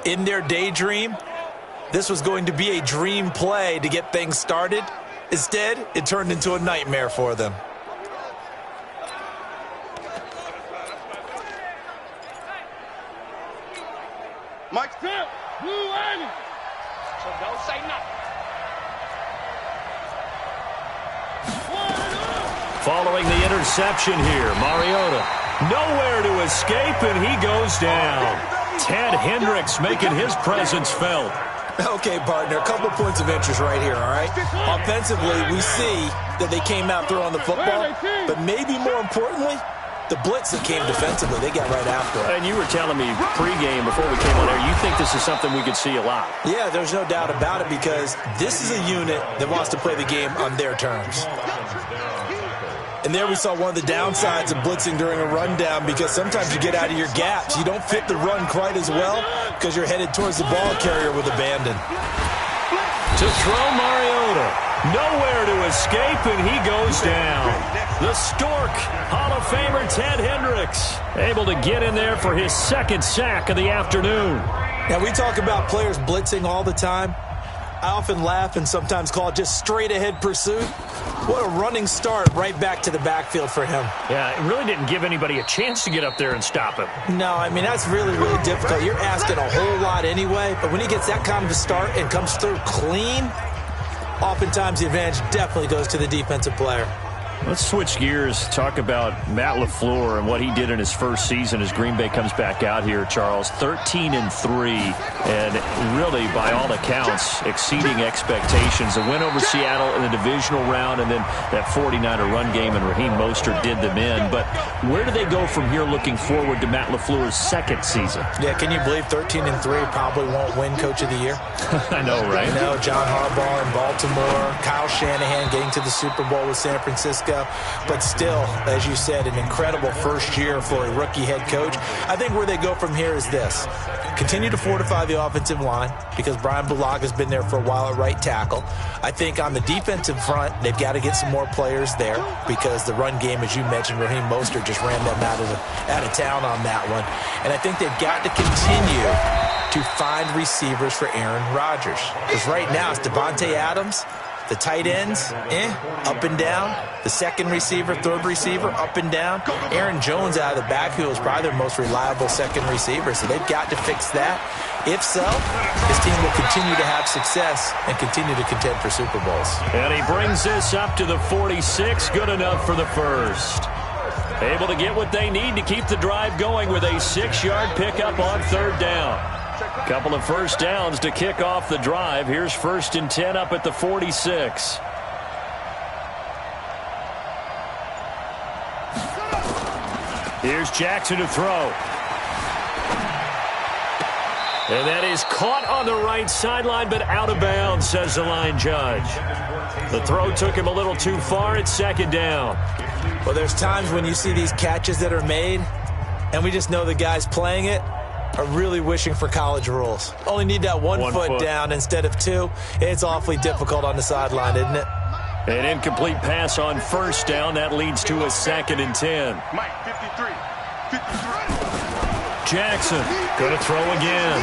in their daydream, this was going to be a dream play to get things started. Instead, it turned into a nightmare for them. Mike, blue line. So don't say nothing. Following the interception here, Mariota nowhere to escape, and he goes down. Ted Hendricks making his presence felt. Okay, partner, a couple points of interest right here, all right? Offensively, we see that they came out throwing the football, but maybe more importantly, the blitz that came defensively, they got right after it. And you were telling me pregame before we came on air, you think this is something we could see a lot. Yeah, there's no doubt about it, because this is a unit that wants to play the game on their terms. And there we saw one of the downsides of blitzing during a rundown, because sometimes you get out of your gaps. You don't fit the run quite as well because you're headed towards the ball carrier with abandon. To throw Mariota. Nowhere to escape, and he goes down. The Stork, Hall of Famer Ted Hendricks, able to get in there for his second sack of the afternoon. Now, we talk about players blitzing all the time. I often laugh and sometimes call it just straight-ahead pursuit. What a running start right back to the backfield for him. Yeah, it really didn't give anybody a chance to get up there and stop him. No, I mean, that's really, really difficult. You're asking a whole lot anyway, but when he gets that kind of a start and comes through clean, oftentimes the advantage definitely goes to the defensive player. Let's switch gears, talk about Matt LaFleur and what he did in his first season as Green Bay comes back out here, Charles. 13-3, and really, by all accounts, exceeding expectations. A win over Seattle in the divisional round, and then that 49er run game, and Raheem Mostert did them in. But where do they go from here looking forward to Matt LaFleur's second season? Yeah, can you believe 13-3 probably won't win Coach of the Year? I know, right? You know, John Harbaugh in Baltimore, Kyle Shanahan getting to the Super Bowl with San Francisco. But still, as you said, an incredible first year for a rookie head coach. I think where they go from here is this. Continue to fortify the offensive line, because Brian Bulaga's been there for a while at right tackle. I think on the defensive front, they've got to get some more players there, because the run game, as you mentioned, Raheem Mostert just ran them out of town on that one. And I think they've got to continue to find receivers for Aaron Rodgers. Because right now it's Devontae Adams. The tight ends, up and down. The second receiver, third receiver, up and down. Aaron Jones out of the backfield is probably their most reliable second receiver, so they've got to fix that. If so, this team will continue to have success and continue to contend for Super Bowls. And he brings this up to the 46, good enough for the first. Able to get what they need to keep the drive going with a 6-yard pickup on third down. Couple of first downs to kick off the drive. Here's 1st and 10 up at the 46. Here's Jackson to throw. And that is caught on the right sideline, but out of bounds, says the line judge. The throw took him a little too far at 2nd down. Well, there's times when you see these catches that are made, and we just know the guys playing it are really wishing for college rules. Only need that one foot down instead of 2. It's awfully difficult on the sideline, isn't it? An incomplete pass on 1st down. That leads to a 2nd and 10. Mike, 53. Jackson going to throw again.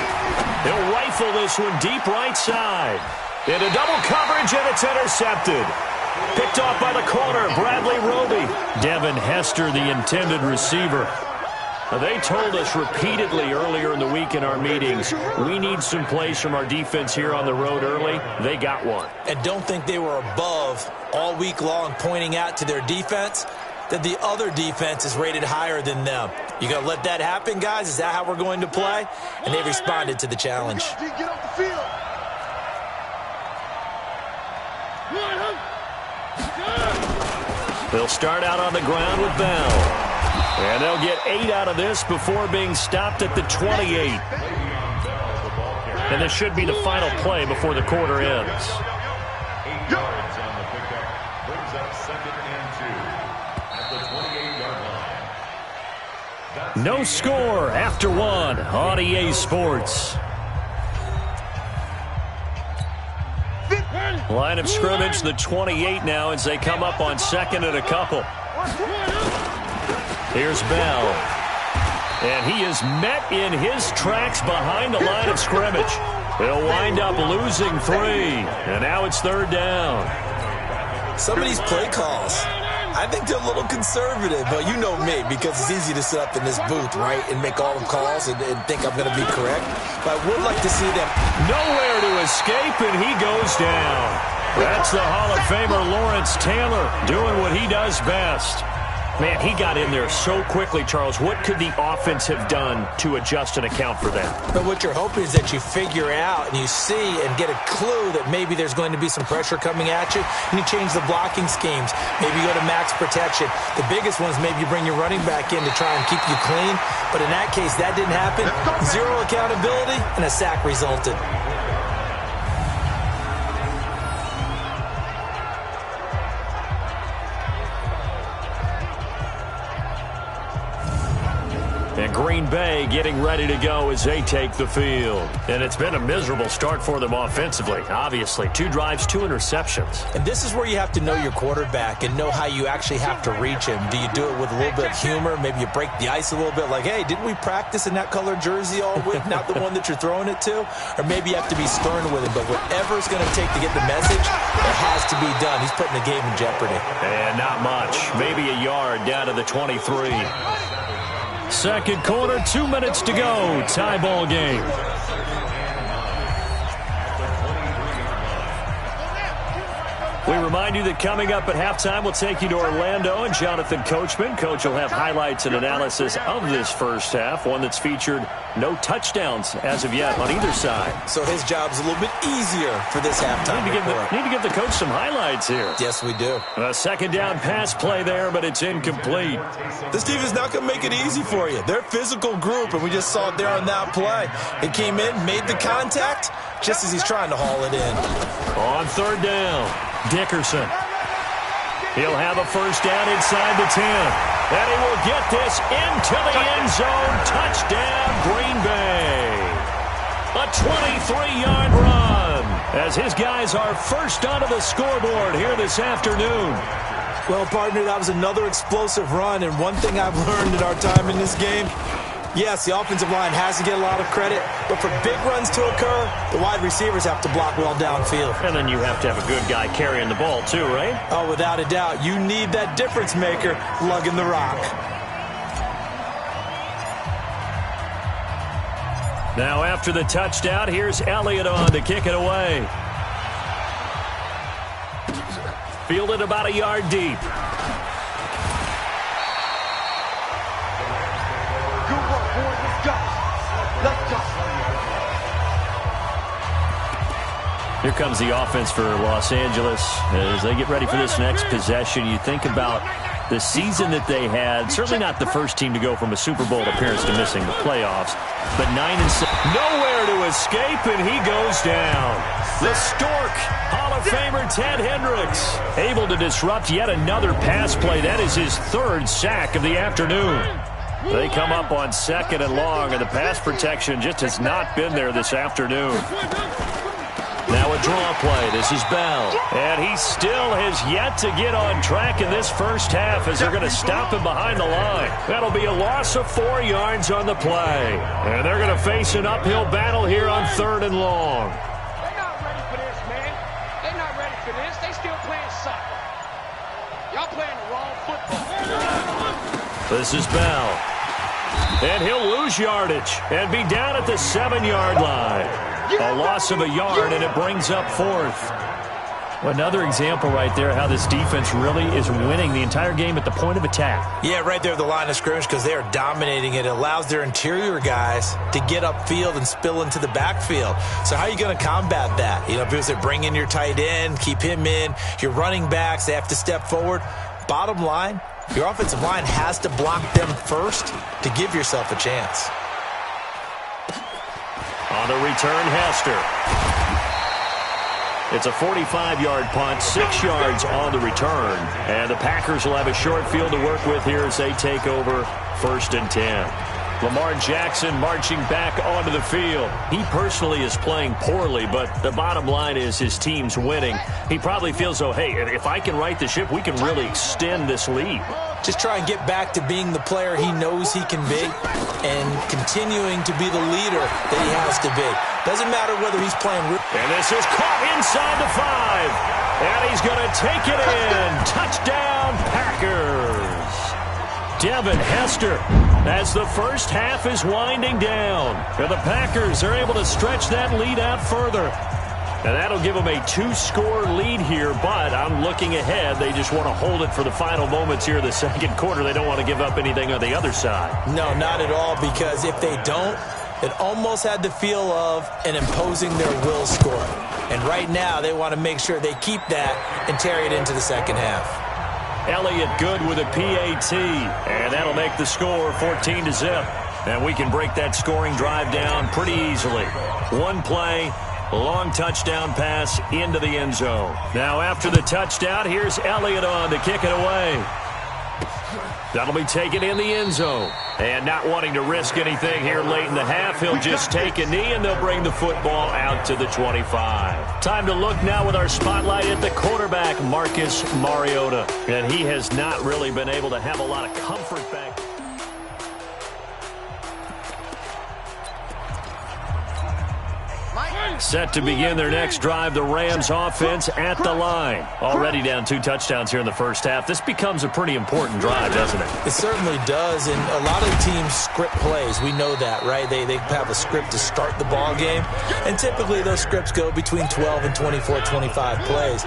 He'll rifle this one deep right side. Into double coverage, and it's intercepted. Picked off by the corner, Bradley Roby. Devin Hester, the intended receiver. They told us repeatedly earlier in the week in our meetings, we need some plays from our defense here on the road early. They got one. And don't think they were above all week long pointing out to their defense that the other defense is rated higher than them. You going to let that happen, guys? Is that how we're going to play? And they responded to the challenge. Get off the field. They'll start out on the ground with Bell. And they'll get 8 out of this before being stopped at the 28. And this should be the final play before the quarter ends. 8 yards on the pickup. Brings up 2nd and 2 at the 28-yard line. No score after 1 on EA Sports. Line of scrimmage, the 28 now as they come up on 2nd and a couple. Here's Bell. And he is met in his tracks behind the line of scrimmage. He'll wind up losing 3. And now it's 3rd down. Some of these play calls, I think they're a little conservative, but you know me, because it's easy to sit up in this booth, right, and make all the calls and think I'm going to be correct. But I would like to see them. Nowhere to escape, and he goes down. That's the Hall of Famer Lawrence Taylor doing what he does best. Man, he got in there so quickly, Charles. What could the offense have done to adjust and account for that? But what you're hoping is that you figure out and you see and get a clue that maybe there's going to be some pressure coming at you, and you change the blocking schemes. Maybe you go to max protection. The biggest one is maybe you bring your running back in to try and keep you clean. But in that case, that didn't happen. 0 accountability, and a sack resulted. And Green Bay getting ready to go as they take the field. And it's been a miserable start for them offensively, obviously. 2 drives, 2 interceptions. And this is where you have to know your quarterback and know how you actually have to reach him. Do you do it with a little bit of humor? Maybe you break the ice a little bit like, hey, didn't we practice in that colored jersey all week, not the one that you're throwing it to? Or maybe you have to be stern with him. But whatever it's going to take to get the message, it has to be done. He's putting the game in jeopardy. And not much. Maybe a yard down to the 23. Second quarter, 2 minutes to go. Tie ball game. We remind you that coming up at halftime, we'll take you to Orlando and Jonathan Coachman. Coach will have highlights and analysis of this first half, one that's featured no touchdowns as of yet on either side. So his job's a little bit easier for this halftime report. Need to give the coach some highlights here. Yes, we do. A second down pass play there, but it's incomplete. This team is not going to make it easy for you. They're a physical group, and we just saw it there on that play. He came in, made the contact, just as he's trying to haul it in. On third down, Dickerson. He'll have a first down inside the 10. And he will get this into the end zone. Touchdown, Green Bay. A 23-yard run as his guys are first onto the scoreboard here this afternoon. Well, partner, that was another explosive run, and one thing I've learned in our time in this game, yes, the offensive line has to get a lot of credit, but for big runs to occur, the wide receivers have to block well downfield. And then you have to have a good guy carrying the ball too, right? Oh, without a doubt. You need that difference maker lugging the rock. Now after the touchdown, here's Elliott on to kick it away. Fielded about a yard deep. Here comes the offense for Los Angeles as they get ready for this next possession. You think about the season that they had. Certainly not the first team to go from a Super Bowl appearance to missing the playoffs. But 9-7. Nowhere to escape, and he goes down. The Stork, Hall of Famer Ted Hendricks, able to disrupt yet another pass play. That is his 3rd sack of the afternoon. They come up on 2nd and long, and the pass protection just has not been there this afternoon. Now a draw play. This is Bell. And he still has yet to get on track in this first half as they're going to stop him behind the line. That'll be a loss of 4 yards on the play. And they're going to face an uphill battle here on 3rd and long. They're not ready for this, man. They're not ready for this. They still playing soccer. Y'all playing the wrong football. This is Bell. And he'll lose yardage and be down at the 7-yard line. A loss of a yard, and it brings up 4th. Another example right there how this defense really is winning the entire game at the point of attack. Yeah, right there at the line of scrimmage because they are dominating it. It allows their interior guys to get upfield and spill into the backfield. So how are you going to combat that? You know, because they bring in your tight end, keep him in. Your running backs, they have to step forward. Bottom line, your offensive line has to block them first to give yourself a chance. On the return, Hester. It's a 45-yard punt, 6 yards on the return. And the Packers will have a short field to work with here as they take over 1st and 10. Lamar Jackson marching back onto the field. He personally is playing poorly, but the bottom line is his team's winning. He probably feels, oh, hey, if I can right the ship, we can really extend this lead. Just try and get back to being the player he knows he can be and continuing to be the leader that he has to be. Doesn't matter whether he's playing. And this is caught inside the 5. And he's going to take it in. Touchdown, Packers. Devin Hester as the first half is winding down. And the Packers are able to stretch that lead out further. And that'll give them a 2-score lead here, but I'm looking ahead. They just want to hold it for the final moments here of the second quarter. They don't want to give up anything on the other side. No, not at all, because if they don't, it almost had the feel of an imposing their will score. And right now, they want to make sure they keep that and carry it into the second half. Elliott good with a PAT, and that'll make the score 14-0. And we can break that scoring drive down pretty easily. One play, long touchdown pass into the end zone. Now after the touchdown, here's Elliott on to kick it away. That'll be taken in the end zone. And not wanting to risk anything here late in the half, he'll just take a knee, and they'll bring the football out to the 25. Time to look now with our spotlight at the quarterback, Marcus Mariota. And he has not really been able to have a lot of comfort back. Set to begin their next drive, the Rams offense at the line. Already down 2 touchdowns here in the first half. This becomes a pretty important drive, doesn't it? It certainly does, and a lot of teams script plays. We know that, right? They have a script to start the ball game, and typically those scripts go between 12 and 24, 25 plays.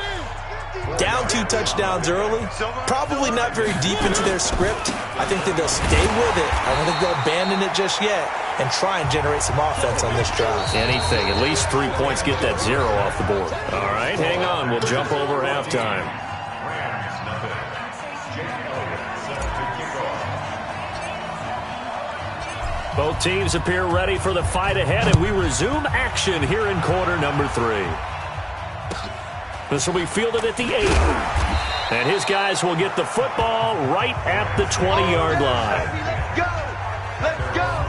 Down 2 touchdowns early, probably not very deep into their script. I think that they'll stay with it. I don't think they'll abandon it just yet and try and generate some offense on this drive. Anything, at least 3 points, get that 0 off the board. All right, hang on. We'll jump over halftime. Both teams appear ready for the fight ahead, and we resume action here in quarter number 3. This will be fielded at the 8. And his guys will get the football right at the 20-yard line. Let's go! Let's go!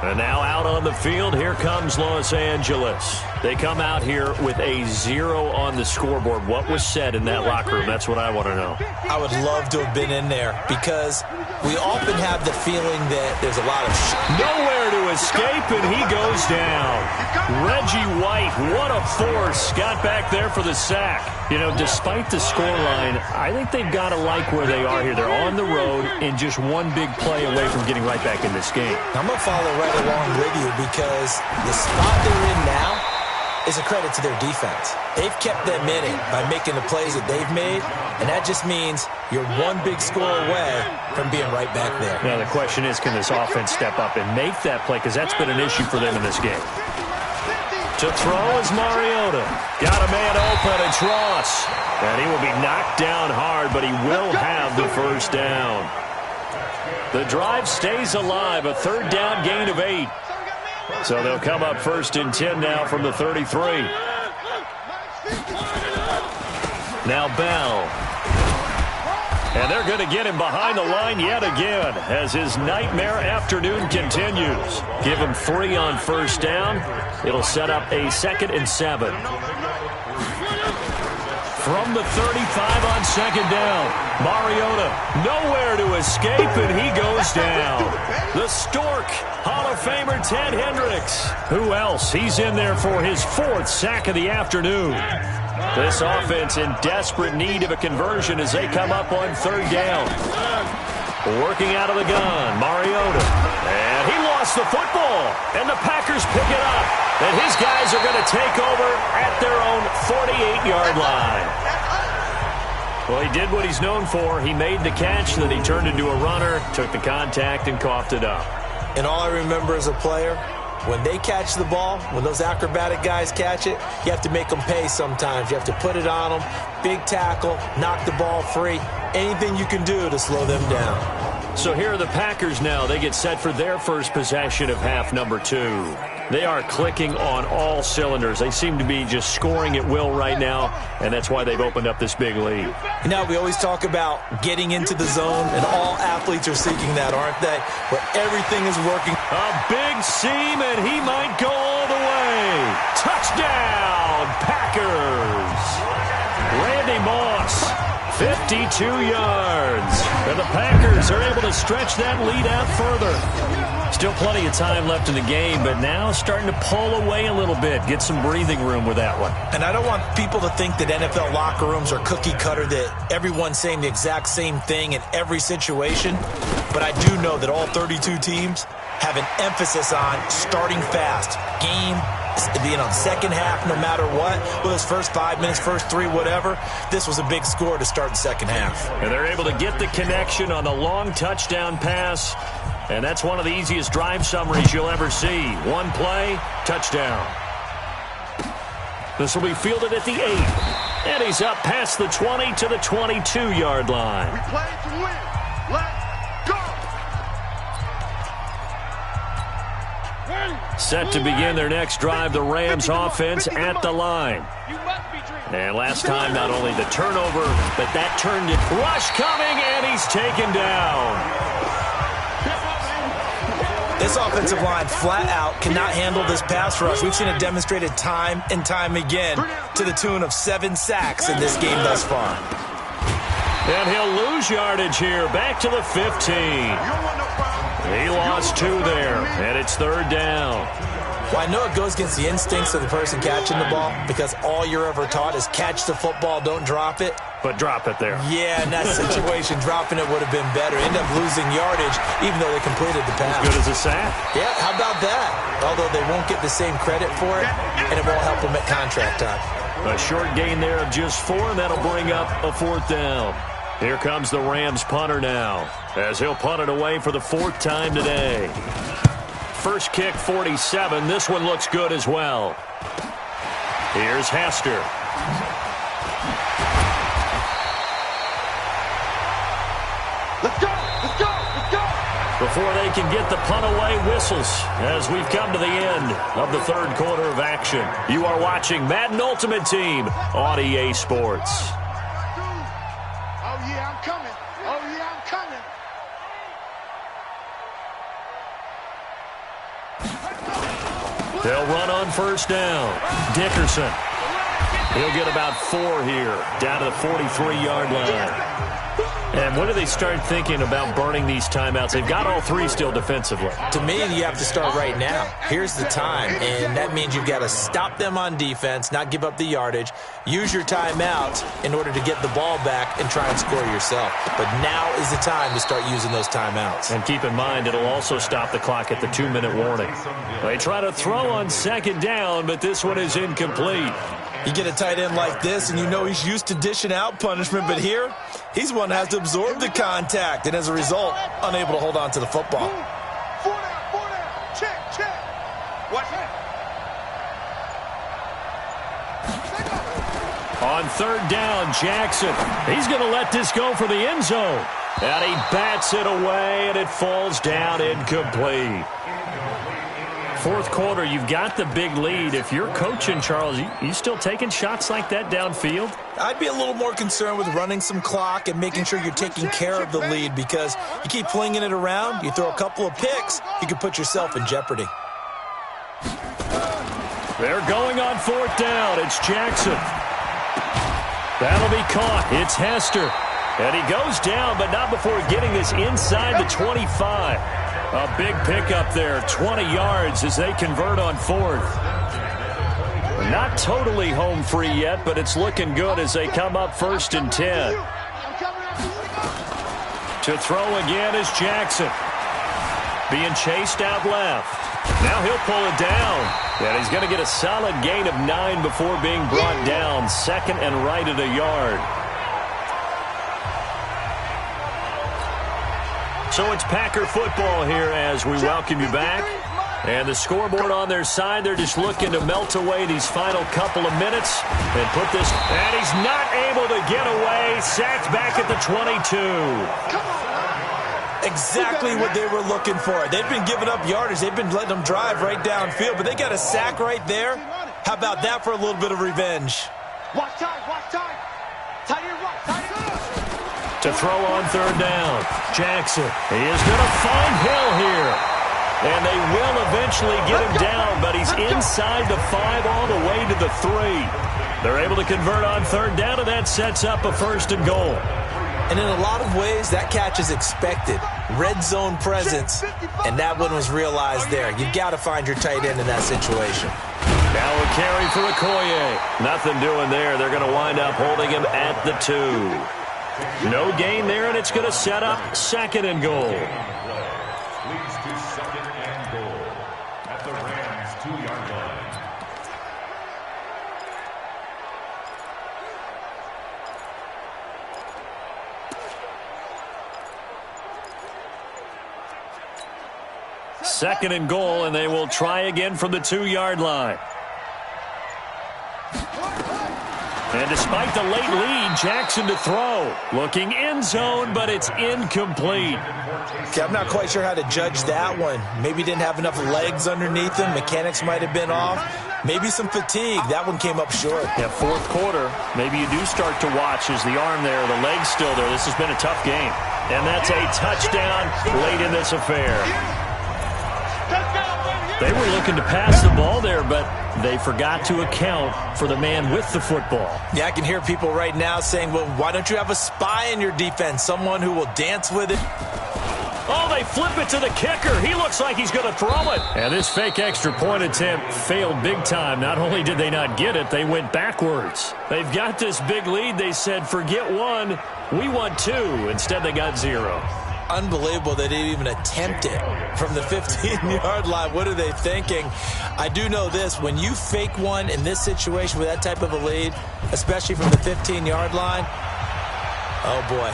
And now out on the field, here comes Los Angeles. They come out here with a 0 on the scoreboard. What was said in that locker room? That's what I want to know. I would love to have been in there because we often have the feeling that there's a lot of nowhere to escape, and he goes down. Reggie White, what a force. Got back there for the sack. You know, despite the scoreline, I think they've got to like where they are here. They're on the road and just one big play away from getting right back in this game. I'm going to follow right along with you because the spot they're in now is a credit to their defense. They've kept them in it by making the plays that they've made, and that just means you're one big score away from being right back there. Now the question is, can this offense step up and make that play? Because that's been an issue for them in this game. To throw is Mariota. Got a man open, it's Ross. And he will be knocked down hard, but he will have the first down. The drive stays alive, a 3rd down gain of 8. So they'll come up 1st and 10 now from the 33. Now Bell. And they're going to get him behind the line yet again as his nightmare afternoon continues. Give him 3 on 1st down. It'll set up a 2nd and 7. From the 35 on 2nd down, Mariota nowhere to escape, and he goes down. The Stork, Hall of Famer Ted Hendricks. Who else? He's in there for his 4th sack of the afternoon. This offense in desperate need of a conversion as they come up on 3rd down. Working out of the gun, Mariota. And he lost the football. And the Packers pick it up. And his guys are going to take over at their own 48-yard line. Well, he did what he's known for. He made the catch, then he turned into a runner, took the contact, and coughed it up. And all I remember as a player, when they catch the ball, when those acrobatic guys catch it, you have to make them pay sometimes. You have to put it on them, big tackle, knock the ball free, anything you can do to slow them down. So here are the Packers now. They get set for their first possession of half number 2. They are clicking on all cylinders. They seem to be just scoring at will right now, and that's why they've opened up this big lead. You know, we always talk about getting into the zone, and all athletes are seeking that, aren't they? Where everything is working. A big seam, and he might go all the way. Touchdown, Packers. Randy Moss, 52 yards. And the Packers are able to stretch that lead out further. Still plenty of time left in the game, but now starting to pull away a little bit. Get some breathing room with that one. And I don't want people to think that NFL locker rooms are cookie cutter, that everyone's saying the exact same thing in every situation. But I do know that all 32 teams have an emphasis on starting fast. Game being on second half no matter what. Well, those first 5 minutes, first 3, whatever. This was a big score to start the second half. And they're able to get the connection on the long touchdown pass. And that's one of the easiest drive summaries you'll ever see. One play, touchdown. This will be fielded at the 8. And he's up past the 20 to the 22-yard line. We play to win. Let's go. Set to begin their next drive, the Rams offense at the line. You must be dreaming. And last time, not only the turnover, but that turned it. Rush coming, and he's taken down. This offensive line flat out cannot handle this pass rush. We've seen it demonstrated time and time again to the tune of 7 sacks in this game thus far. And he'll lose yardage here, back to the 15. He lost 2 there, and it's third down. Well, I know it goes against the instincts of the person catching the ball because all you're ever taught is catch the football, don't drop it. But drop it there. Yeah, in that situation, dropping it would have been better. End up losing yardage, even though they completed the pass. As good as a sack. Yeah, how about that? Although they won't get the same credit for it, and it won't help them at contract time. A short gain there of just 4, and that'll bring up a 4th down. Here comes the Rams punter now, as he'll punt it away for the 4th time today. First kick, 47. This one looks good as well. Here's Hester. Let's go. Let's go. Let's go. Before they can get the punt away, whistles as we've come to the end of the third quarter of action. You are watching Madden Ultimate Team on EA Sports. Oh, yeah, I'm coming. Oh, yeah, I'm coming. They'll run on first down. Dickerson. He'll get about 4 here, down to the 43-yard line. And when do they start thinking about burning these timeouts? They've got all 3 still defensively. To me, you have to start right now. Here's the time, and that means you've got to stop them on defense, not give up the yardage, use your timeouts in order to get the ball back and try and score yourself. But now is the time to start using those timeouts. And keep in mind, it'll also stop the clock at the 2-minute warning. They try to throw on second down, but this one is incomplete. You get a tight end like this, and you know he's used to dishing out punishment, but here, he's one that has to absorb the contact, and as a result, unable to hold on to the football. 4 down. Check, check. Watch that. On third down, Jackson. He's going to let this go for the end zone. And he bats it away, and it falls down incomplete. Fourth quarter, you've got the big lead. If you're coaching, Charles, you still taking shots like that downfield? I'd be a little more concerned with running some clock and making sure you're taking care of the lead because you keep flinging it around, you throw a couple of picks, you can put yourself in jeopardy. They're going on fourth down. It's Jackson. That'll be caught. It's Hester. And he goes down, but not before getting this inside the 25. A big pickup there, 20 yards as they convert on fourth. Not totally home free yet, but it's looking good as they come up 1st and 10. To throw again is Jackson. Being chased out left. Now he'll pull it down. And he's going to get a solid gain of 9 before being brought down. Second and right at a yard. So it's Packer football here as we welcome you back. And the scoreboard on their side, they're just looking to melt away these final couple of minutes and put this. And he's not able to get away. Sacked back at the 22. Exactly what they were looking for. They've been giving up yardage. They've been letting them drive right downfield, but they got a sack right there. How about that for a little bit of revenge? Watch time, watch time. Tight end right, tight end. To throw on third down, Jackson. He is going to find Hill here. And they will eventually get him down, but he's inside the 5 all the way to the 3. They're able to convert on third down, and that sets up a 1st and goal. And in a lot of ways, that catch is expected. Red zone presence, and that one was realized there. You've got to find your tight end in that situation. Now a carry for Okoye. Nothing doing there. They're going to wind up holding him at the 2. No gain there, and it's going to set up 2nd and goal. Leads to 2nd and goal at the Rams' 2-yard line. Second and goal, and they will try again from the 2-yard line. And despite the late lead, Jackson to throw. Looking end zone, but it's incomplete. Okay, I'm not quite sure how to judge that one. Maybe didn't have enough legs underneath him. Mechanics might have been off. Maybe some fatigue. That one came up short. Yeah, 4th quarter. Maybe you do start to watch as the arm there, the leg's still there. This has been a tough game. And that's a touchdown late in this affair. They were looking to pass the ball there, but they forgot to account for the man with the football. Yeah, I can hear people right now saying, well, why don't you have a spy in your defense, someone who will dance with it? Oh, they flip it to the kicker. He looks like he's going to throw it. And this fake extra point attempt failed big time. Not only did they not get it, they went backwards. They've got this big lead. They said, forget 1, we want 2. Instead, they got 0. Unbelievable they didn't even attempt it from the 15-yard line. What are they thinking? I do know this. When you fake one in this situation with that type of a lead, especially from the 15-yard line, oh, boy.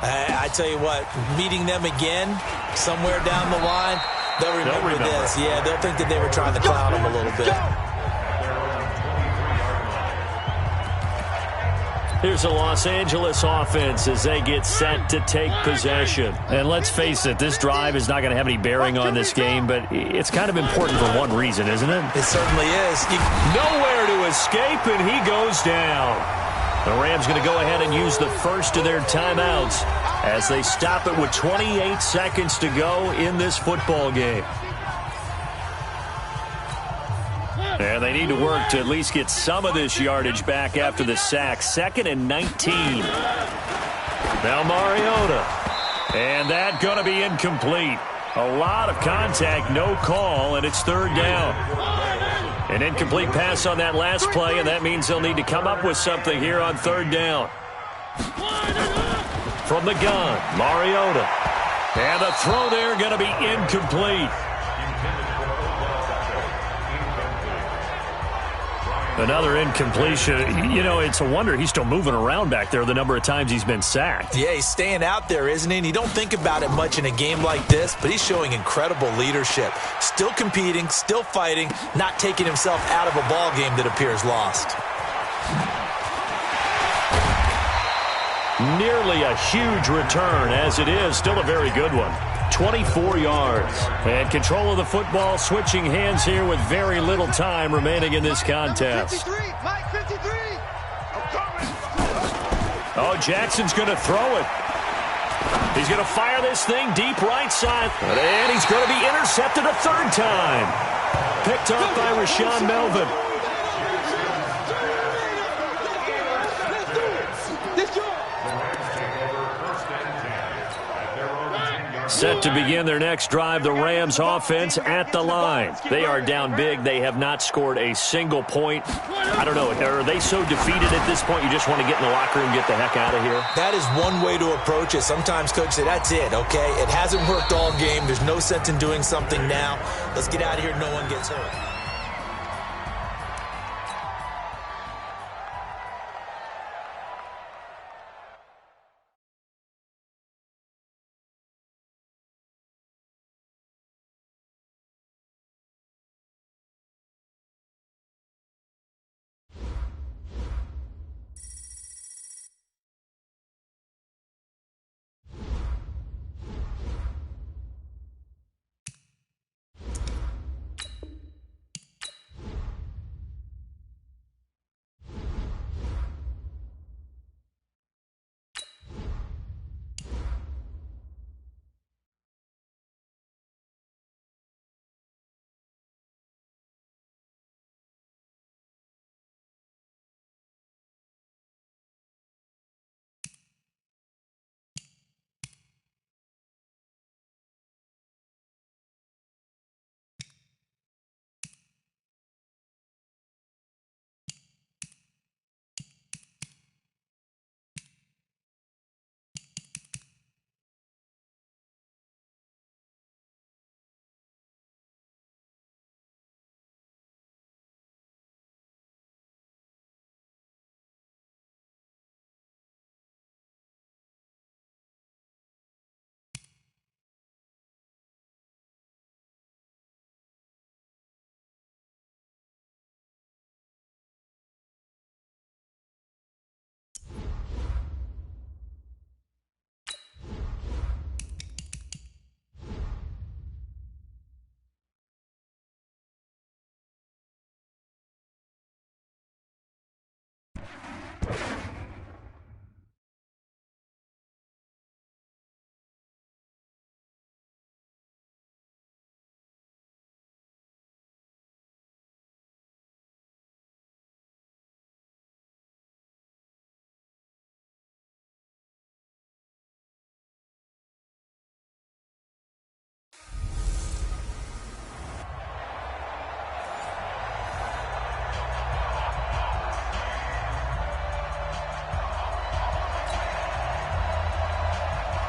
I tell you what, meeting them again somewhere down the line, they'll remember this. Yeah, they'll think that they were trying to clown them a little bit. Here's a Los Angeles offense as they get set to take possession. And let's face it, this drive is not going to have any bearing on this game, but it's kind of important for one reason, isn't it? It certainly is. Nowhere to escape, and he goes down. The Rams going to go ahead and use the first of their timeouts as they stop it with 28 seconds to go in this football game. And they need to work to at least get some of this yardage back after the sack. 2nd and 19. Now Mariota. And that going to be incomplete. A lot of contact, no call, and it's 3rd down. An incomplete pass on that last play, and that means they'll need to come up with something here on 3rd down. From the gun, Mariota. And the throw there going to be incomplete. Another incompletion. You know, it's a wonder he's still moving around back there the number of times he's been sacked. Yeah, he's staying out there, isn't he? And you don't think about it much in a game like this, but he's showing incredible leadership. Still competing, still fighting, not taking himself out of a ball game that appears lost. Nearly a huge return, as it is still a very good one. 24 yards. And control of the football switching hands here with very little time remaining in this contest. Oh, Jackson's going to throw it. He's going to fire this thing deep right side. And he's going to be intercepted a 3rd time. Picked up by Rashaan Melvin. Set to begin their next drive, the Rams offense at the line. They are down big. They have not scored a single point. I don't know. Are they so defeated at this point you just want to get in the locker room and get the heck out of here? That is one way to approach it. Sometimes coach say, that's it, okay? It hasn't worked all game. There's no sense in doing something now. Let's get out of here. No one gets hurt.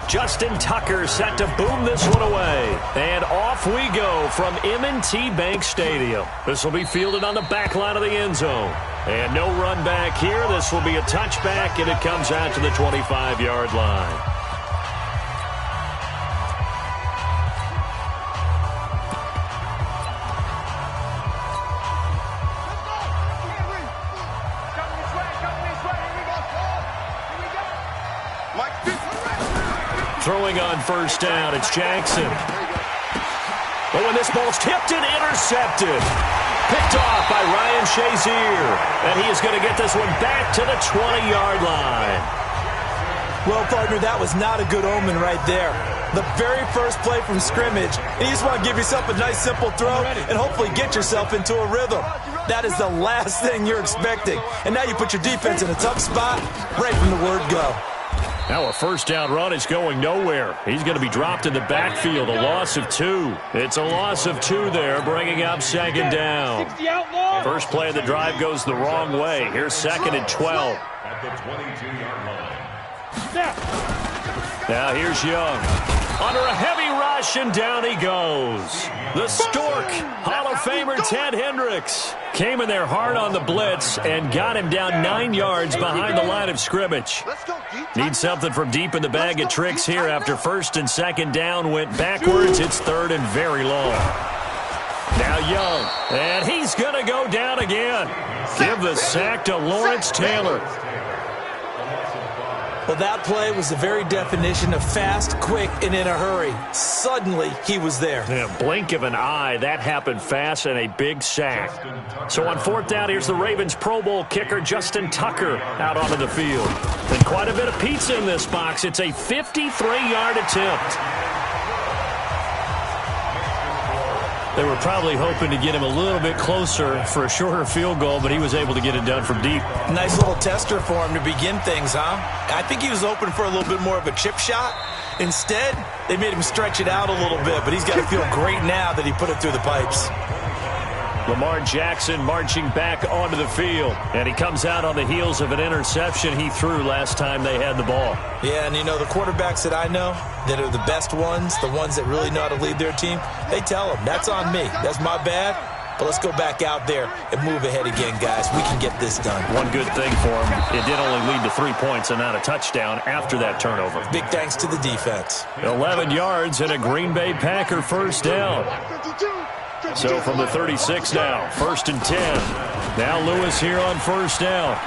Justin Tucker set to boom this one away. And off we go from M&T Bank Stadium. This will be fielded on the back line of the end zone. And no run back here. This will be a touchback, and it comes out to the 25-yard line. Throwing on first down, it's Jackson. But when this ball's tipped and intercepted. Picked off by Ryan Shazier. And he is going to get this one back to the 20-yard line. Well, partner, that was not a good omen right there. The very first play from scrimmage, and you just want to give yourself a nice, simple throw and hopefully get yourself into a rhythm. That is the last thing you're expecting. And now you put your defense in a tough spot right from the word go. Now a first down run is going nowhere. He's going to be dropped in the backfield, a loss of 2. It's a loss of 2 there, bringing up second down. First play of the drive goes the wrong way. Here's second and 12. At the 22-yard line. Now here's Young. Under a heavy rush, and down he goes. The Stork, Hall of Famer Ted Hendricks, came in there hard on the blitz and got him down 9 yards behind the line of scrimmage. Need something from deep in the bag of tricks here after first and second down went backwards. It's third and very long. Now Young, and he's going to go down again. Give the sack to Lawrence Taylor. Well, that play was the very definition of fast, quick, and in a hurry. Suddenly, he was there. Yeah, blink of an eye, that happened fast, and a big sack. So on fourth down, here's the Ravens Pro Bowl kicker, Justin Tucker, out onto the field. And quite a bit of pizza in this box. It's a 53-yard attempt. They were probably hoping to get him a little bit closer for a shorter field goal, but he was able to get it done from deep. Nice little tester for him to begin things, huh? I think he was open for a little bit more of a chip shot. Instead, they made him stretch it out a little bit, but he's got to feel great now that he put it through the pipes. Lamar Jackson marching back onto the field, and he comes out on the heels of an interception he threw last time they had the ball. Yeah, and you know, the quarterbacks that I know that are the best ones, the ones that really know how to lead their team, they tell them, that's on me. That's my bad. But let's go back out there and move ahead again, guys. We can get this done. One good thing for him, it did only lead to 3 points and not a touchdown after that turnover. Big thanks to the defense. 11 yards and a Green Bay Packer first down. So from the 36 now, first and 10. Now Lewis here on first down.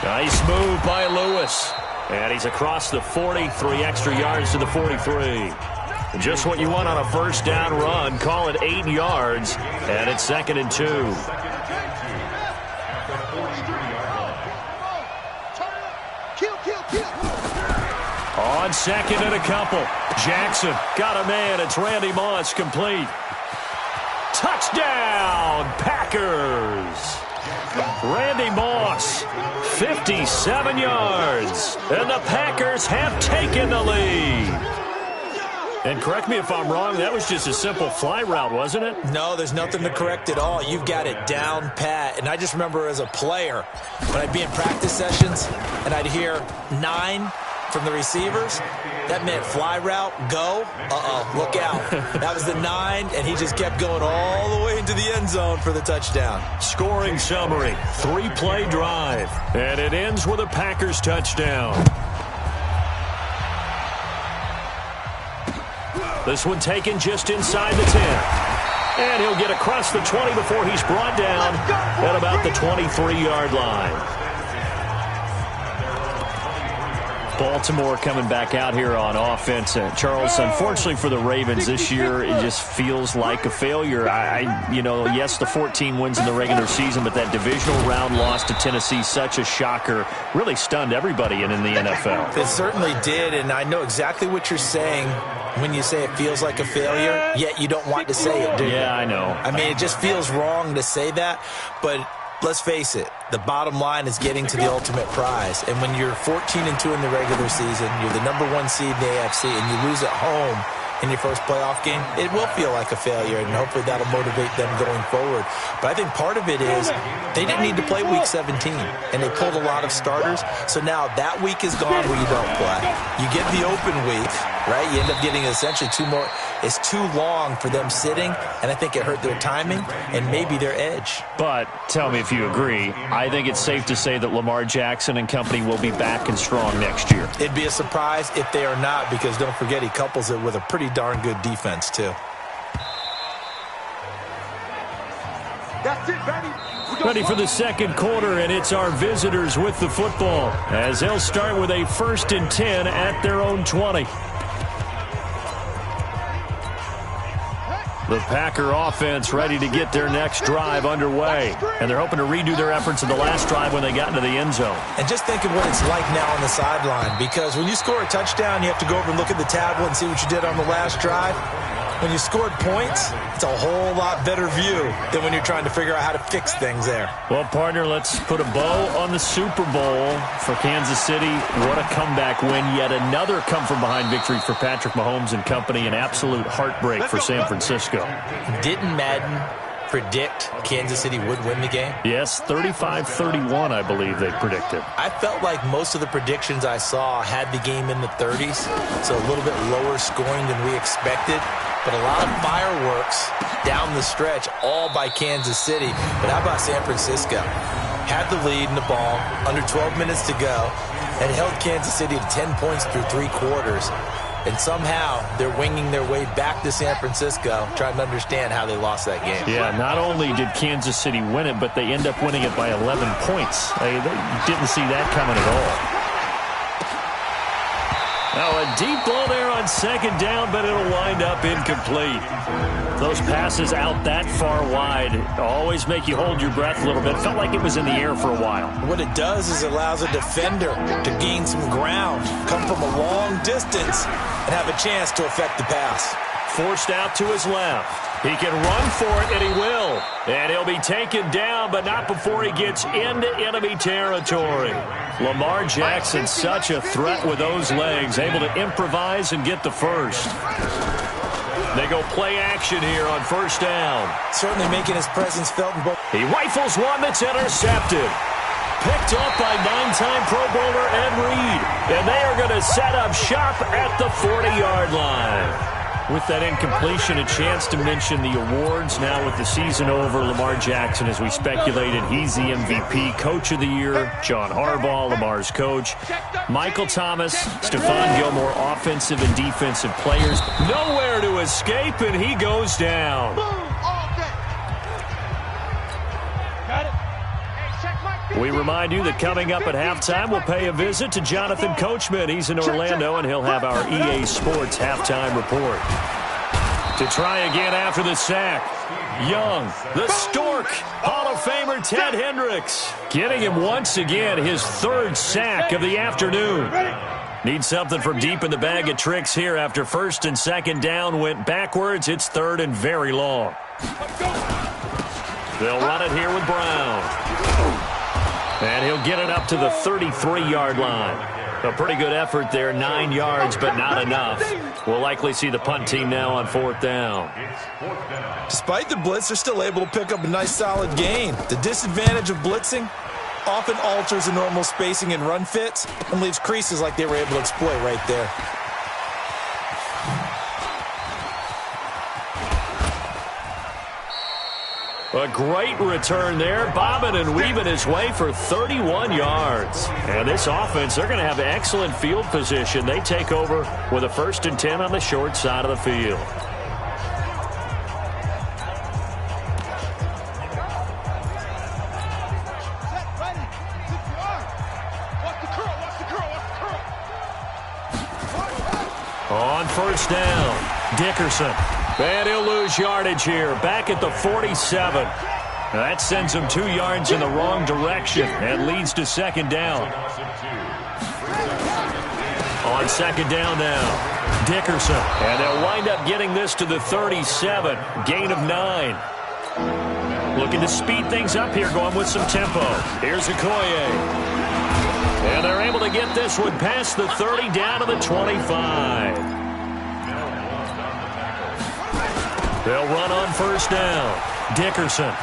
Nice move by Lewis. And he's across the 40, 3 extra yards to the 43. Just what you want on a first down run. Call it 8 yards, and it's second and 2. On second and a couple. Jackson got a man. It's Randy Moss, complete. Touchdown, Packers. Randy Moss, 57 yards. And the Packers have taken the lead. And correct me if I'm wrong, that was just a simple fly route, wasn't it? No, there's nothing to correct at all. You've got it down pat. And I just remember as a player, when I'd be in practice sessions and I'd hear 9 from the receivers, that meant fly route, go, look out. That was the 9, and he just kept going all the way into the end zone for the touchdown. Scoring summary, 3-play drive, and it ends with a Packers touchdown. This one taken just inside the 10. And he'll get across the 20 before he's brought down at about the 23-yard line. Baltimore coming back out here on offense. Charles, unfortunately for the Ravens this year, it just feels like a failure. Yes, the 14 wins in the regular season, but that divisional round loss to Tennessee, such a shocker, really stunned everybody in the NFL. It certainly did, and I know exactly what you're saying when you say it feels like a failure, yet you don't want to say it, do you? Yeah, I know. I mean, it just feels wrong to say that, but let's face it, the bottom line is getting to the ultimate prize. And when you're 14-2 in the regular season, you're the #1 seed in the AFC, and you lose at home in your first playoff game, it will feel like a failure, and hopefully that'll motivate them going forward. But I think part of it is they didn't need to play Week 17, and they pulled a lot of starters. So now that week is gone where you don't play. You get the open week, right? You end up getting essentially 2 more. It's too long for them sitting, and I think it hurt their timing and maybe their edge. But tell me if you agree, I think it's safe to say that Lamar Jackson and company will be back and strong next year. It'd be a surprise if they are not, because don't forget he couples it with a pretty darn good defense too. That's it, baby. Ready for the second quarter, and it's our visitors with the football as they'll start with a 1st and 10 at their own 20. The Packer offense ready to get their next drive underway. And they're hoping to redo their efforts in the last drive when they got into the end zone. And just think of what it's like now on the sideline, because when you score a touchdown, you have to go over and look at the tablet and see what you did on the last drive. When you scored points, it's a whole lot better view than when you're trying to figure out how to fix things there. Well, partner, let's put a bow on the Super Bowl for Kansas City. What a comeback win. Yet another come-from-behind victory for Patrick Mahomes and company. An absolute heartbreak for San Francisco. Didn't Madden predict Kansas City would win the game? Yes, 35-31, I believe they predicted. I felt like most of the predictions I saw had the game in the 30s, so a little bit lower scoring than we expected. But a lot of fireworks down the stretch, all by Kansas City. But how about San Francisco? Had the lead in the ball, under 12 minutes to go, and held Kansas City to 10 points through 3 quarters. And somehow they're winging their way back to San Francisco, trying to understand how they lost that game. Yeah, not only did Kansas City win it, but they end up winning it by 11 points. They didn't see that coming at all. Now a deep ball there on 2nd down, but it'll wind up incomplete. Those passes out that far wide always make you hold your breath a little bit. Felt like it was in the air for a while. What it does is it allows a defender to gain some ground, come from a long distance, and have a chance to affect the pass. Forced out to his left. He can run for it, and he will. And he'll be taken down, but not before he gets into enemy territory. Lamar Jackson, such a threat with those legs, able to improvise and get the first. They go play action here on 1st down. Certainly making his presence felt in both. He rifles one that's intercepted. Picked up by 9-time Pro Bowler Ed Reed. And they are going to set up shop at the 40-yard line. With that incompletion, a chance to mention the awards. Now with the season over, Lamar Jackson, as we speculated, he's the MVP, Coach of the Year. John Harbaugh, Lamar's coach. Michael Thomas, Stephon Gilmore, offensive and defensive players. Nowhere to escape, and he goes down. We remind you that coming up at halftime, we'll pay a visit to Jonathan Coachman. He's in Orlando, and he'll have our EA Sports halftime report. To try again after the sack, Young, the Stork, Hall of Famer Ted Hendricks, getting him once again his 3rd sack of the afternoon. Need something from deep in the bag of tricks here after 1st and 2nd down went backwards. It's 3rd and very long. They'll run it here with Brown. And he'll get it up to the 33-yard line. A pretty good effort there, 9 yards, but not enough. We'll likely see the punt team now on 4th down. Despite the blitz, they're still able to pick up a nice, solid gain. The disadvantage of blitzing often alters the normal spacing and run fits and leaves creases like they were able to exploit right there. A great return there, bobbing and weaving his way for 31 yards. And this offense, they're going to have excellent field position. They take over with a 1st and 10 on the short side of the field. On 1st down, Dickerson. And he'll lose yardage here, back at the 47. That sends him 2 yards in the wrong direction and leads to 2nd down. On 2nd down now, Dickerson. And they'll wind up getting this to the 37, gain of 9. Looking to speed things up here, going with some tempo. Here's Okoye. And they're able to get this one past the 30 down to the 25. They'll run on first down. Dickerson.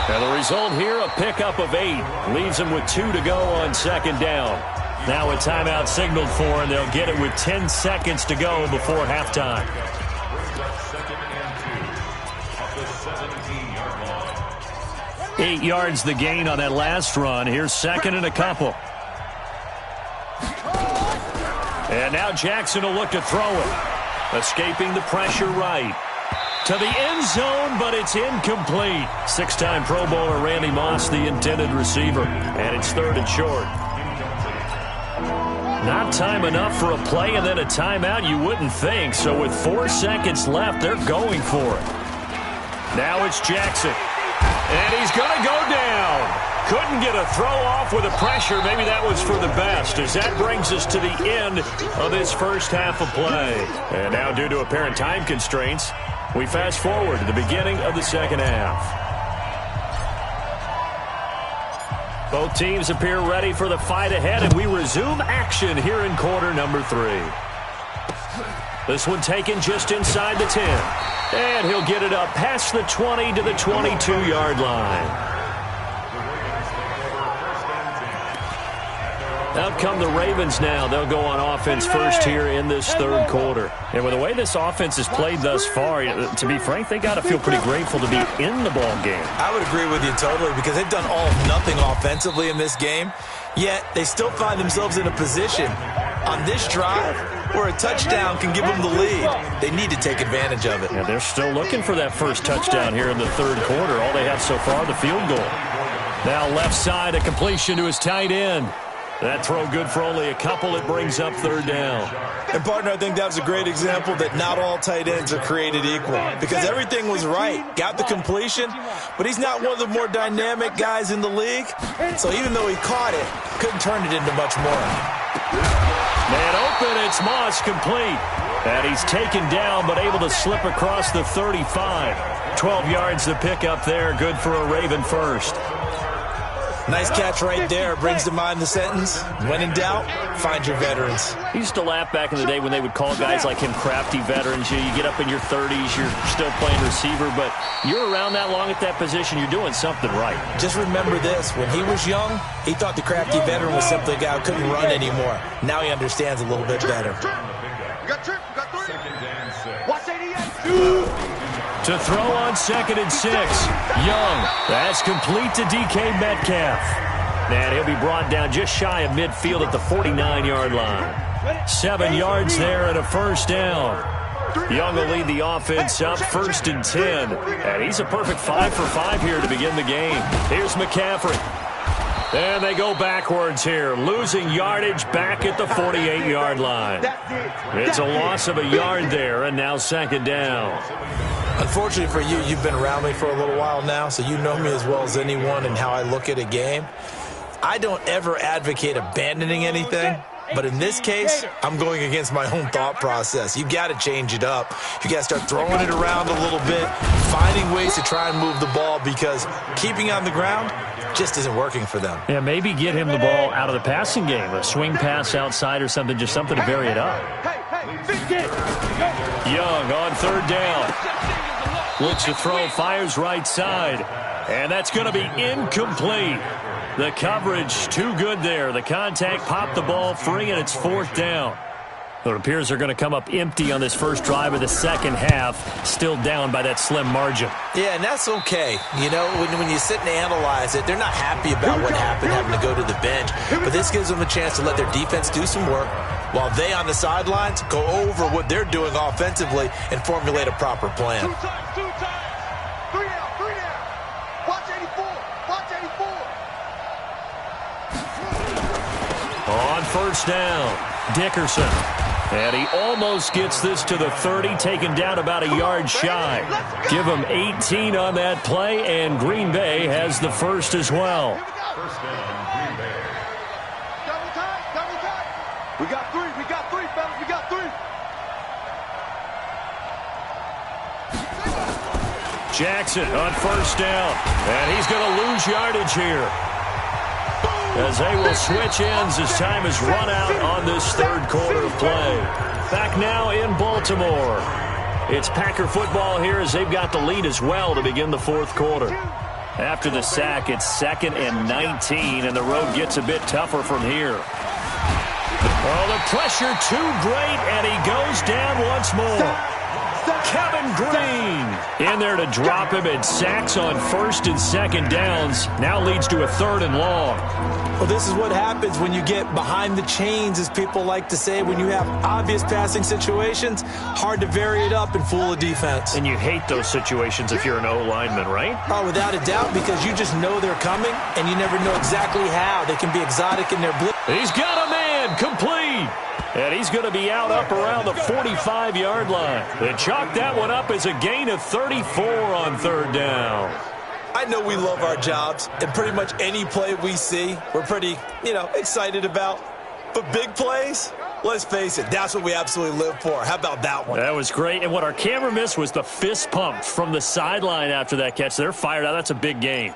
And the result here, a pickup of 8. Leaves them with 2 to go on second down. Now a timeout signaled for, and they'll get it with 10 seconds to go before halftime. 8 yards the gain on that last run. Here's second and a couple. And now Jackson will look to throw it. Escaping the pressure right. To the end zone, but it's incomplete. 6-time Pro Bowler Randy Moss, the intended receiver. And it's 3rd and short. Not time enough for a play and then a timeout, you wouldn't think. So with 4 seconds left, they're going for it. Now it's Jackson. And he's going to go down. Couldn't get a throw off with the pressure. Maybe that was for the best, as that brings us to the end of this first half of play. And now, due to apparent time constraints, we fast forward to the beginning of the second half. Both teams appear ready for the fight ahead, and we resume action here in quarter number 3. This one taken just inside the 10. And he'll get it up past the 20 to the 22-yard line. Out come the Ravens now. They'll go on offense first here in this third quarter. And with the way this offense has played thus far, to be frank, they got to feel pretty grateful to be in the ball game. I would agree with you totally, because they've done all of nothing offensively in this game, yet they still find themselves in a position on this drive where a touchdown can give them the lead. They need to take advantage of it. Yeah, they're still looking for that first touchdown here in the third quarter. All they have so far, the field goal. Now left side, a completion to his tight end. That throw good for only a couple. It brings up third down. And, partner, I think that was a great example that not all tight ends are created equal, because everything was right. Got the completion, but he's not one of the more dynamic guys in the league. So even though he caught it, couldn't turn it into much more. Man open, it's Moss, complete. And he's taken down, but able to slip across the 35. 12 yards to pick up there. Good for a Raven first. Nice catch right there. Brings to mind the sentence, when in doubt, find your veterans. He used to laugh back in the day when they would call guys like him crafty veterans. You get up in your 30s, you're still playing receiver, but you're around that long at that position, you're doing something right. Just remember this. When he was young, he thought the crafty veteran was simply a guy who couldn't run anymore. Now he understands a little bit better. To throw on 2nd and 6. Young. That's complete to DK Metcalf. And he'll be brought down just shy of midfield at the 49-yard line. 7 yards there and a first down. Young will lead the offense up 1st and 10. And he's a perfect 5 for 5 here to begin the game. Here's McCaffrey. And they go backwards here, losing yardage back at the 48-yard line. It's a loss of a yard there, and now 2nd down. Unfortunately for you, you've been around me for a little while now, so you know me as well as anyone and how I look at a game. I don't ever advocate abandoning anything, but in this case, I'm going against my own thought process. You've got to change it up. You got to start throwing it around a little bit, finding ways to try and move the ball, because keeping on the ground just isn't working for them. Yeah, maybe get him the ball out of the passing game, a swing pass outside or something, just something to vary it up. Young on 3rd down. Looks to throw, fires right side. And that's going to be incomplete. The coverage too good there. The contact popped the ball free, and it's 4th down. It appears they're going to come up empty on this first drive of the second half, still down by that slim margin. Yeah, and that's okay. You know, when you sit and analyze it, they're not happy about what happened, having to go to the bench. But this gives them a chance to let their defense do some work, while they on the sidelines go over what they're doing offensively and formulate a proper plan. 2 times, 3 down. Watch 84. On first down, Dickerson. And he almost gets this to the 30, taken down about a yard shy. Give him 18 on that play, and Green Bay has the first as well. First down, Green Bay. Double time. We got 3, fellas. We got 3. Jackson on first down, and he's going to lose yardage here, as they will switch ends as time is run out on this third quarter of play. Back now in Baltimore. It's Packer football here as they've got the lead as well to begin the fourth quarter. After the sack, it's 2nd and 19, and the road gets a bit tougher from here. Oh, the pressure too great, and he goes down once more. Kevin Green in there to drop him, and sacks on 1st and 2nd downs. Now leads to a 3rd and long. Well, this is what happens when you get behind the chains, as people like to say. When you have obvious passing situations, hard to vary it up and fool a defense. And you hate those situations if you're an O-lineman, right? Oh, without a doubt, because you just know they're coming, and you never know exactly how. They can be exotic in their blitz. He's got a man, complete. And he's going to be out up around the 45-yard line. They chalk that one up as a gain of 34 on 3rd down. I know we love our jobs, and pretty much any play we see, we're pretty, excited about. But big plays, let's face it, that's what we absolutely live for. How about that one? That was great. And what our camera missed was the fist pump from the sideline after that catch. They're fired out. That's a big gain.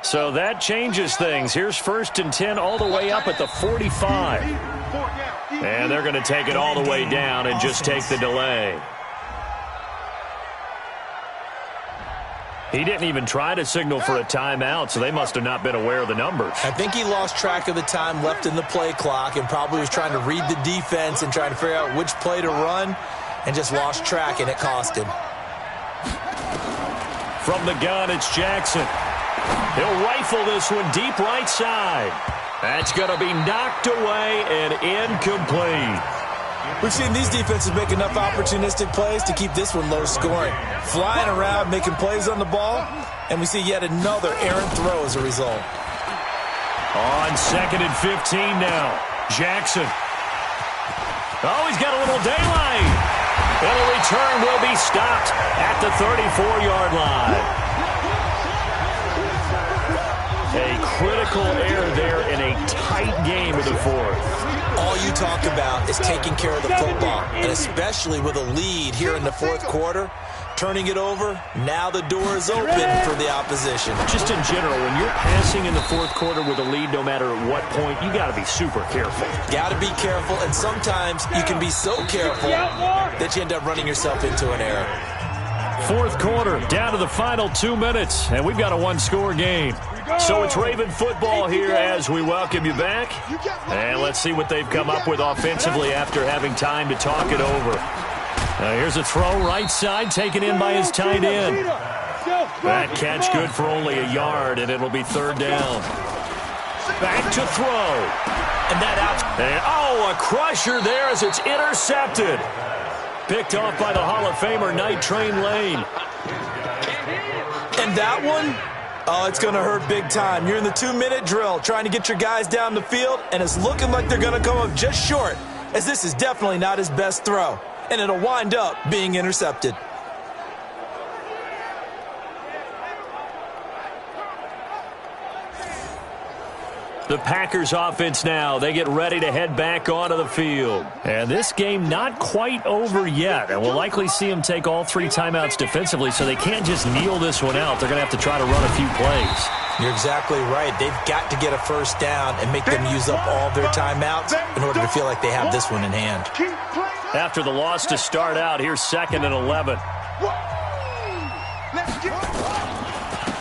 So that changes things. Here's 1st and 10 all the way up at the 45. And they're going to take it all the way down and just take the delay. He didn't even try to signal for a timeout, so they must have not been aware of the numbers. I think he lost track of the time left in the play clock and probably was trying to read the defense and trying to figure out which play to run, and just lost track, and it cost him. From the gun, it's Jackson. He'll rifle this one deep right side. That's going to be knocked away and incomplete. We've seen these defenses make enough opportunistic plays to keep this one low scoring. Flying around, making plays on the ball, and we see yet another errant throw as a result. On 2nd and 15 now. Jackson. Oh, he's got a little daylight. And a return will be stopped at the 34-yard line. A critical error there in a tight game of the fourth. All you talk about is taking care of the football, and especially with a lead here in the fourth quarter, turning it over, now the door is open for the opposition. Just in general, when you're passing in the fourth quarter with a lead, no matter at what point, you got to be super careful. Got to be careful, and sometimes you can be so careful that you end up running yourself into an error. Fourth quarter, down to the final 2 minutes, and we've got a one-score game. So it's Raven football here as we welcome you back. And let's see what they've come up with offensively after having time to talk it over. Here's a throw right side taken in by his tight end. That catch good for only a yard, and it'll be 3rd down. Back to throw. And that out. And, a crusher there as it's intercepted. Picked off by the Hall of Famer Night Train Lane. And that one? Oh, it's going to hurt big time. You're in the 2-minute drill trying to get your guys down the field, and it's looking like they're going to come up just short, as this is definitely not his best throw, and it'll wind up being intercepted. The Packers offense now, they get ready to head back onto the field. And this game not quite over yet. And we'll likely see them take all 3 timeouts defensively, so they can't just kneel this one out. They're going to have to try to run a few plays. You're exactly right. They've got to get a first down and make them use up all their timeouts in order to feel like they have this one in hand. After the loss to start out, here's 2nd and 11.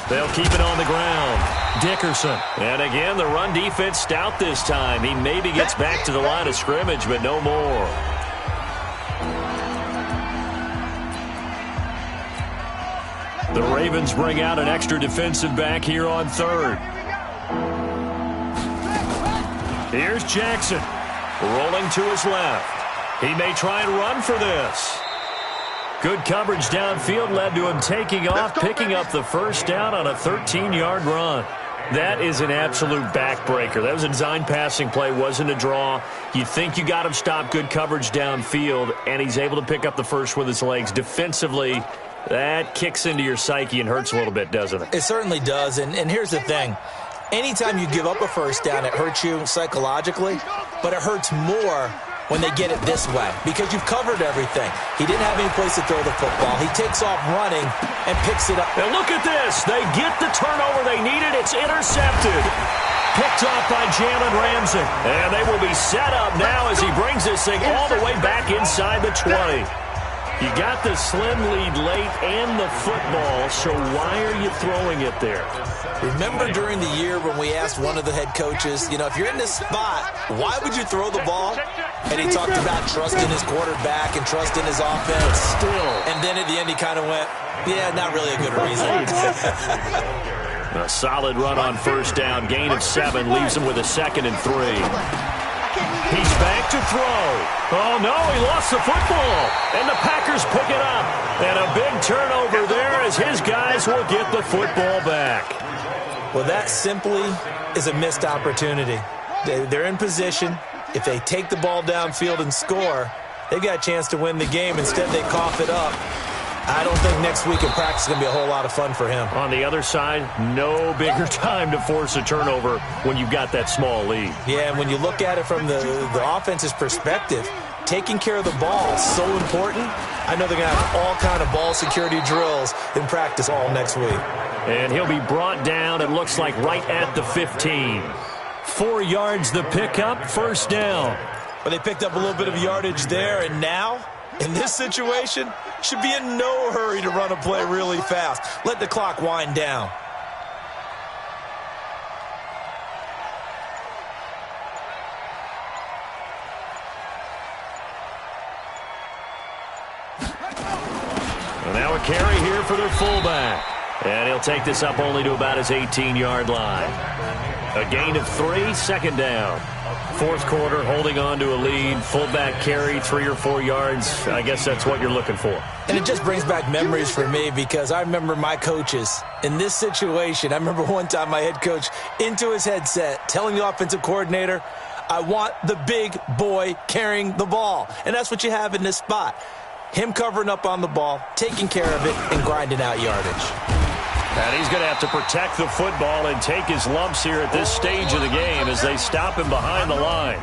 They'll keep it on the ground. Dickerson. And again, the run defense stout this time. He maybe gets back to the line of scrimmage, but no more. The Ravens bring out an extra defensive back here on 3rd. Here's Jackson. Rolling to his left. He may try and run for this. Good coverage downfield led to him taking off, picking up the first down on a 13-yard run. That is an absolute backbreaker. That was a design passing play, wasn't a draw. You think you got him stopped, good coverage downfield, and he's able to pick up the first with his legs. Defensively, that kicks into your psyche and hurts a little bit, doesn't it? It certainly does, and here's the thing. Anytime you give up a first down, it hurts you psychologically, but it hurts more when they get it this way, because you've covered everything. He didn't have any place to throw the football. He takes off running and picks it up. And look at this. They get the turnover they needed. It's intercepted. picked off by Jalen Ramsey. And they will be set up now as he brings this thing all the way back inside the 20. You got the slim lead late and the football, so why are you throwing it there? Remember during the year when we asked one of the head coaches, if you're in this spot, why would you throw the ball? And he talked about trusting his quarterback and trusting his offense. Still. And then at the end he kind of went, yeah, not really a good reason. A solid run on first down. Gain of 7 leaves him with a 2nd and 3. He's back to throw. Oh, no, he lost the football. And the Packers pick it up. And a big turnover there as his guys will get the football back. Well, that simply is a missed opportunity. They're in position. If they take the ball downfield and score, they've got a chance to win the game. Instead, they cough it up. I don't think next week in practice is going to be a whole lot of fun for him. On the other side, no bigger time to force a turnover when you've got that small lead. Yeah, and when you look at it from the offense's perspective, taking care of the ball is so important. I know they're going to have all kind of ball security drills in practice all next week. And he'll be brought down, it looks like, right at the 15. 4 yards the pickup, first down. But they picked up a little bit of yardage there, and now, in this situation, should be in no hurry to run a play really fast. Let the clock wind down. And now a carry here for their fullback. And he'll take this up only to about his 18-yard line. A gain of 3, 2nd down. Fourth quarter, holding on to a lead. Fullback carry, 3 or 4 yards. I guess that's what you're looking for. And it just brings back memories for me because I remember my coaches in this situation. I remember one time my head coach into his headset telling the offensive coordinator, I want the big boy carrying the ball. And that's what you have in this spot. Him covering up on the ball, taking care of it, and grinding out yardage. And he's going to have to protect the football and take his lumps here at this stage of the game as they stop him behind the line.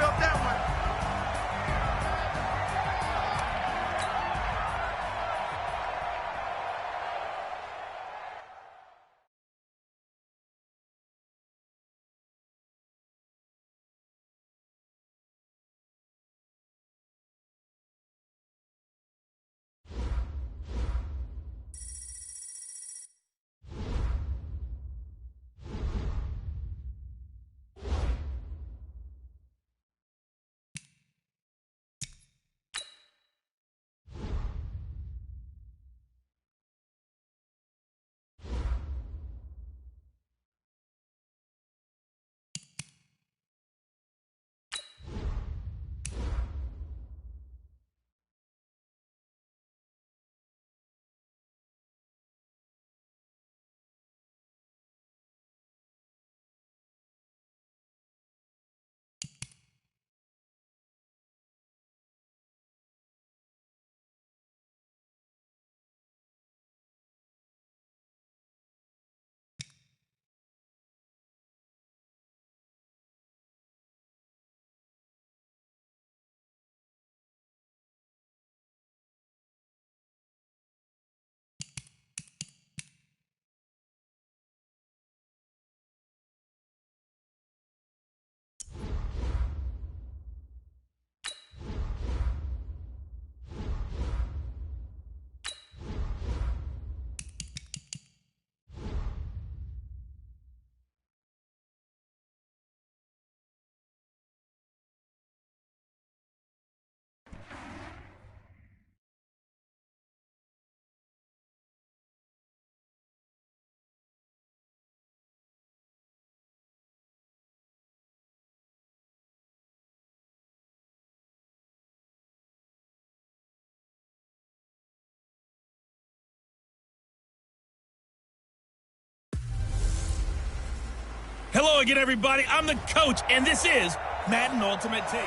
Hello again, everybody. I'm the coach, and this is Madden Ultimate Team.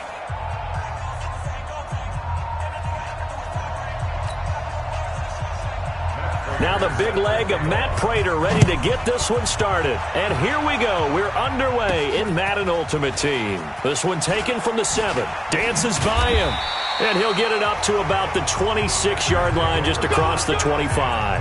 Now the big leg of Matt Prater ready to get this one started. And here we go. We're underway in Madden Ultimate Team. This one taken from the 7. Dances by him. And he'll get it up to about the 26-yard line just across the 25.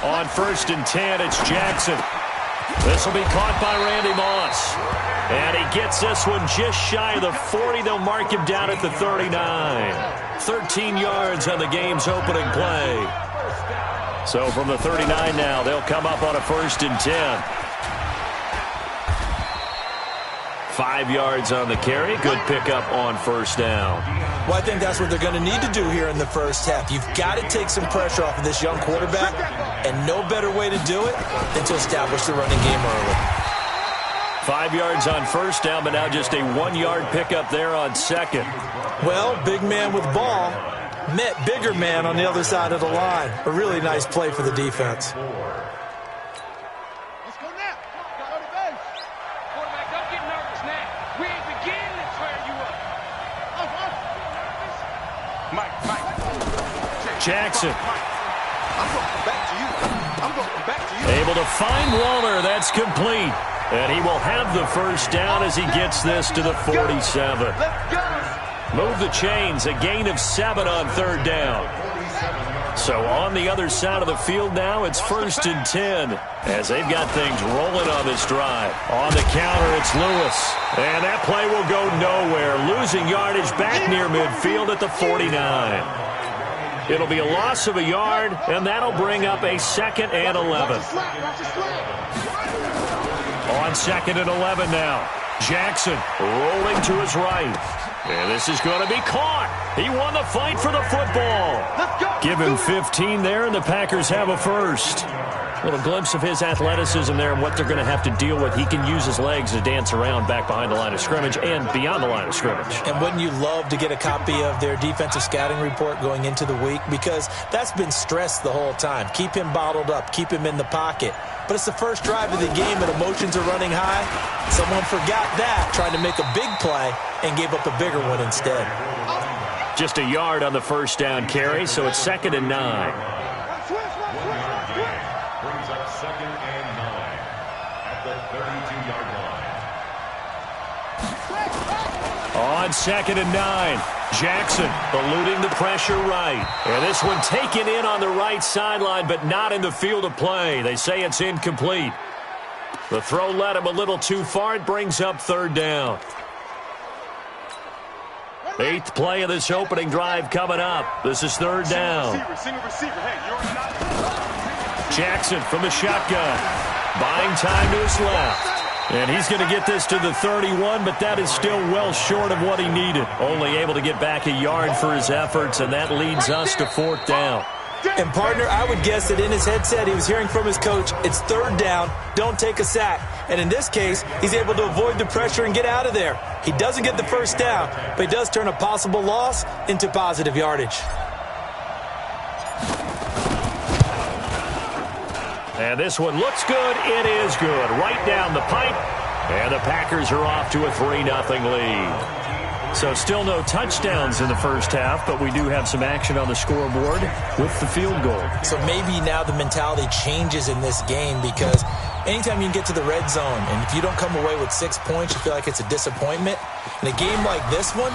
On 1st and 10, it's Jackson. This will be caught by Randy Moss. And he gets this one just shy of the 40. They'll mark him down at the 39. 13 yards on the game's opening play. So from the 39 now, they'll come up on a 1st and 10. 5 yards on the carry. Good pickup on 1st down. Well, I think that's what they're going to need to do here in the first half. You've got to take some pressure off of this young quarterback, and no better way to do it than to establish the running game early. 5 yards on 1st down, but now just a 1-yard pickup there on 2nd. Well, big man with ball met bigger man on the other side of the line. A really nice play for the defense. Jackson. Able to find Waller. That's complete. And he will have the 1st down as he gets this to the 47. Move the chains. A gain of 7 on 3rd down. So on the other side of the field now, it's 1st and 10 as they've got things rolling on this drive. On the counter, it's Lewis. And that play will go nowhere. Losing yardage back near midfield at the 49. It'll be a loss of a yard, and that'll bring up a 2nd and 11. On 2nd and 11 now. Jackson rolling to his right. And this is going to be caught. He won the fight for the football. Give him 15 there, and the Packers have a 1st. A little glimpse of his athleticism there and what they're going to have to deal with. He can use his legs to dance around back behind the line of scrimmage and beyond the line of scrimmage. And wouldn't you love to get a copy of their defensive scouting report going into the week? Because that's been stressed the whole time. Keep him bottled up. Keep him in the pocket. But it's the first drive of the game and emotions are running high. Someone forgot that, tried to make a big play, and gave up a bigger one instead. Just a yard on the 1st down carry, so it's 2nd and 9. Brings up 2nd and 9 at the 32-yard line. On 2nd and 9, Jackson eluding the pressure right. And this one taken in on the right sideline, but not in the field of play. They say it's incomplete. The throw led him a little too far. It brings up 3rd down. 8th play of this opening drive coming up. This is 3rd down. Jackson from the shotgun. Buying time to his left. And he's going to get this to the 31, but that is still well short of what he needed. Only able to get back a yard for his efforts, and that leads us to 4th down. And, partner, I would guess that in his headset he was hearing from his coach, it's 3rd down, don't take a sack. And in this case, he's able to avoid the pressure and get out of there. He doesn't get the 1st down, but he does turn a possible loss into positive yardage. And this one looks good. It is good. Right down the pipe. And the Packers are off to a 3-0 lead. So still no touchdowns in the first half, but we do have some action on the scoreboard with the field goal. So maybe now the mentality changes in this game because anytime you can get to the red zone, and if you don't come away with 6 points, you feel like it's a disappointment. In a game like this one,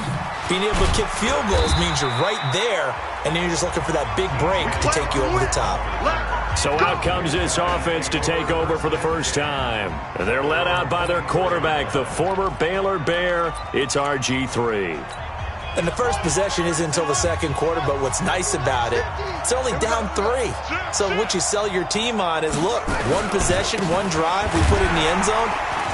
being able to kick field goals means you're right there, and then you're just looking for that big break to take you over the top. So out comes this offense to take over for the first time. They're led out by their quarterback, the former Baylor Bear. It's RG3. And the first possession isn't until the 2nd quarter, but what's nice about it, it's only down 3. So what you sell your team on is, look, 1 possession, 1 drive, we put it in the end zone.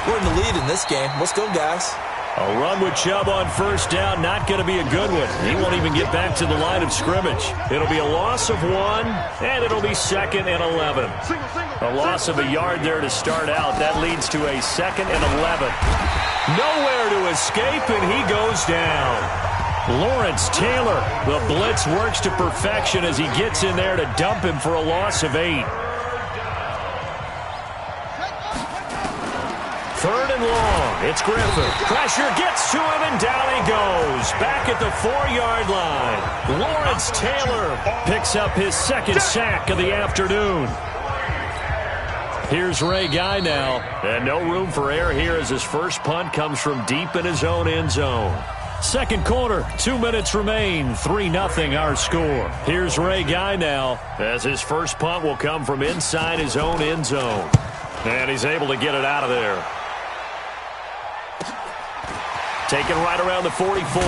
We're in the lead in this game. Let's go, guys. A run with Chubb on 1st down, not going to be a good one. He won't even get back to the line of scrimmage. It'll be a loss of 1, and it'll be 2nd and 11. A loss of a yard there to start out. That leads to a 2nd and 11. Nowhere to escape, and he goes down. Lawrence Taylor, the blitz works to perfection as he gets in there to dump him for a loss of 8. 3rd and long. It's Griffin. Pressure gets to him, and down he goes. Back at the 4-yard line. Lawrence Taylor picks up his 2nd sack of the afternoon. Here's Ray Guy now. And no room for error here as his first punt comes from deep in his own end zone. Second quarter, 2 minutes remain, 3-0 our score. Here's Ray Guy now, as his first punt will come from inside his own end zone. And he's able to get it out of there. Taken right around the 44.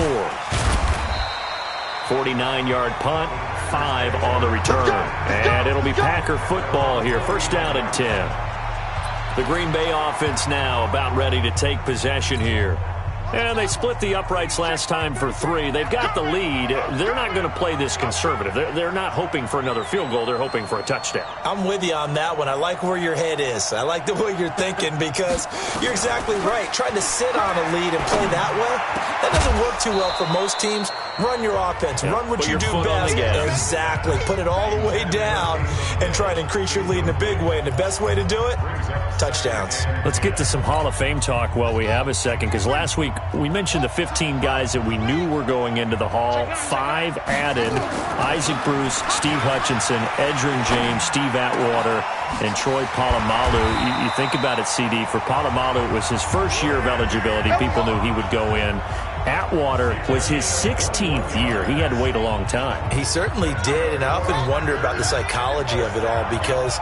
49-yard punt, 5 on the return. And it'll be Packer football here, first down and 10. The Green Bay offense now about ready to take possession here. And they split the uprights last time for 3. They've got the lead. They're not going to play this conservative. They're not hoping for another field goal. They're hoping for a touchdown. I'm with you on that one. I like where your head is. I like the way you're thinking because you're exactly right. Trying to sit on a lead and play that way, that doesn't work too well for most teams. Run your offense. Run what you do best. Exactly. Put it all the way down and try to increase your lead in a big way. And the best way to do it, touchdowns. Let's get to some Hall of Fame talk while we have a second, because last week we mentioned the 15 guys that we knew were going into the Hall. 5 added: Isaac Bruce, Steve Hutchinson, Edgerrin James, Steve Atwater, and Troy Polamalu. You think about it, CD. For Polamalu, it was his first year of eligibility. People knew he would go in. Atwater was his 16th year. He had to wait a long time. He certainly did, and I often wonder about the psychology of it all because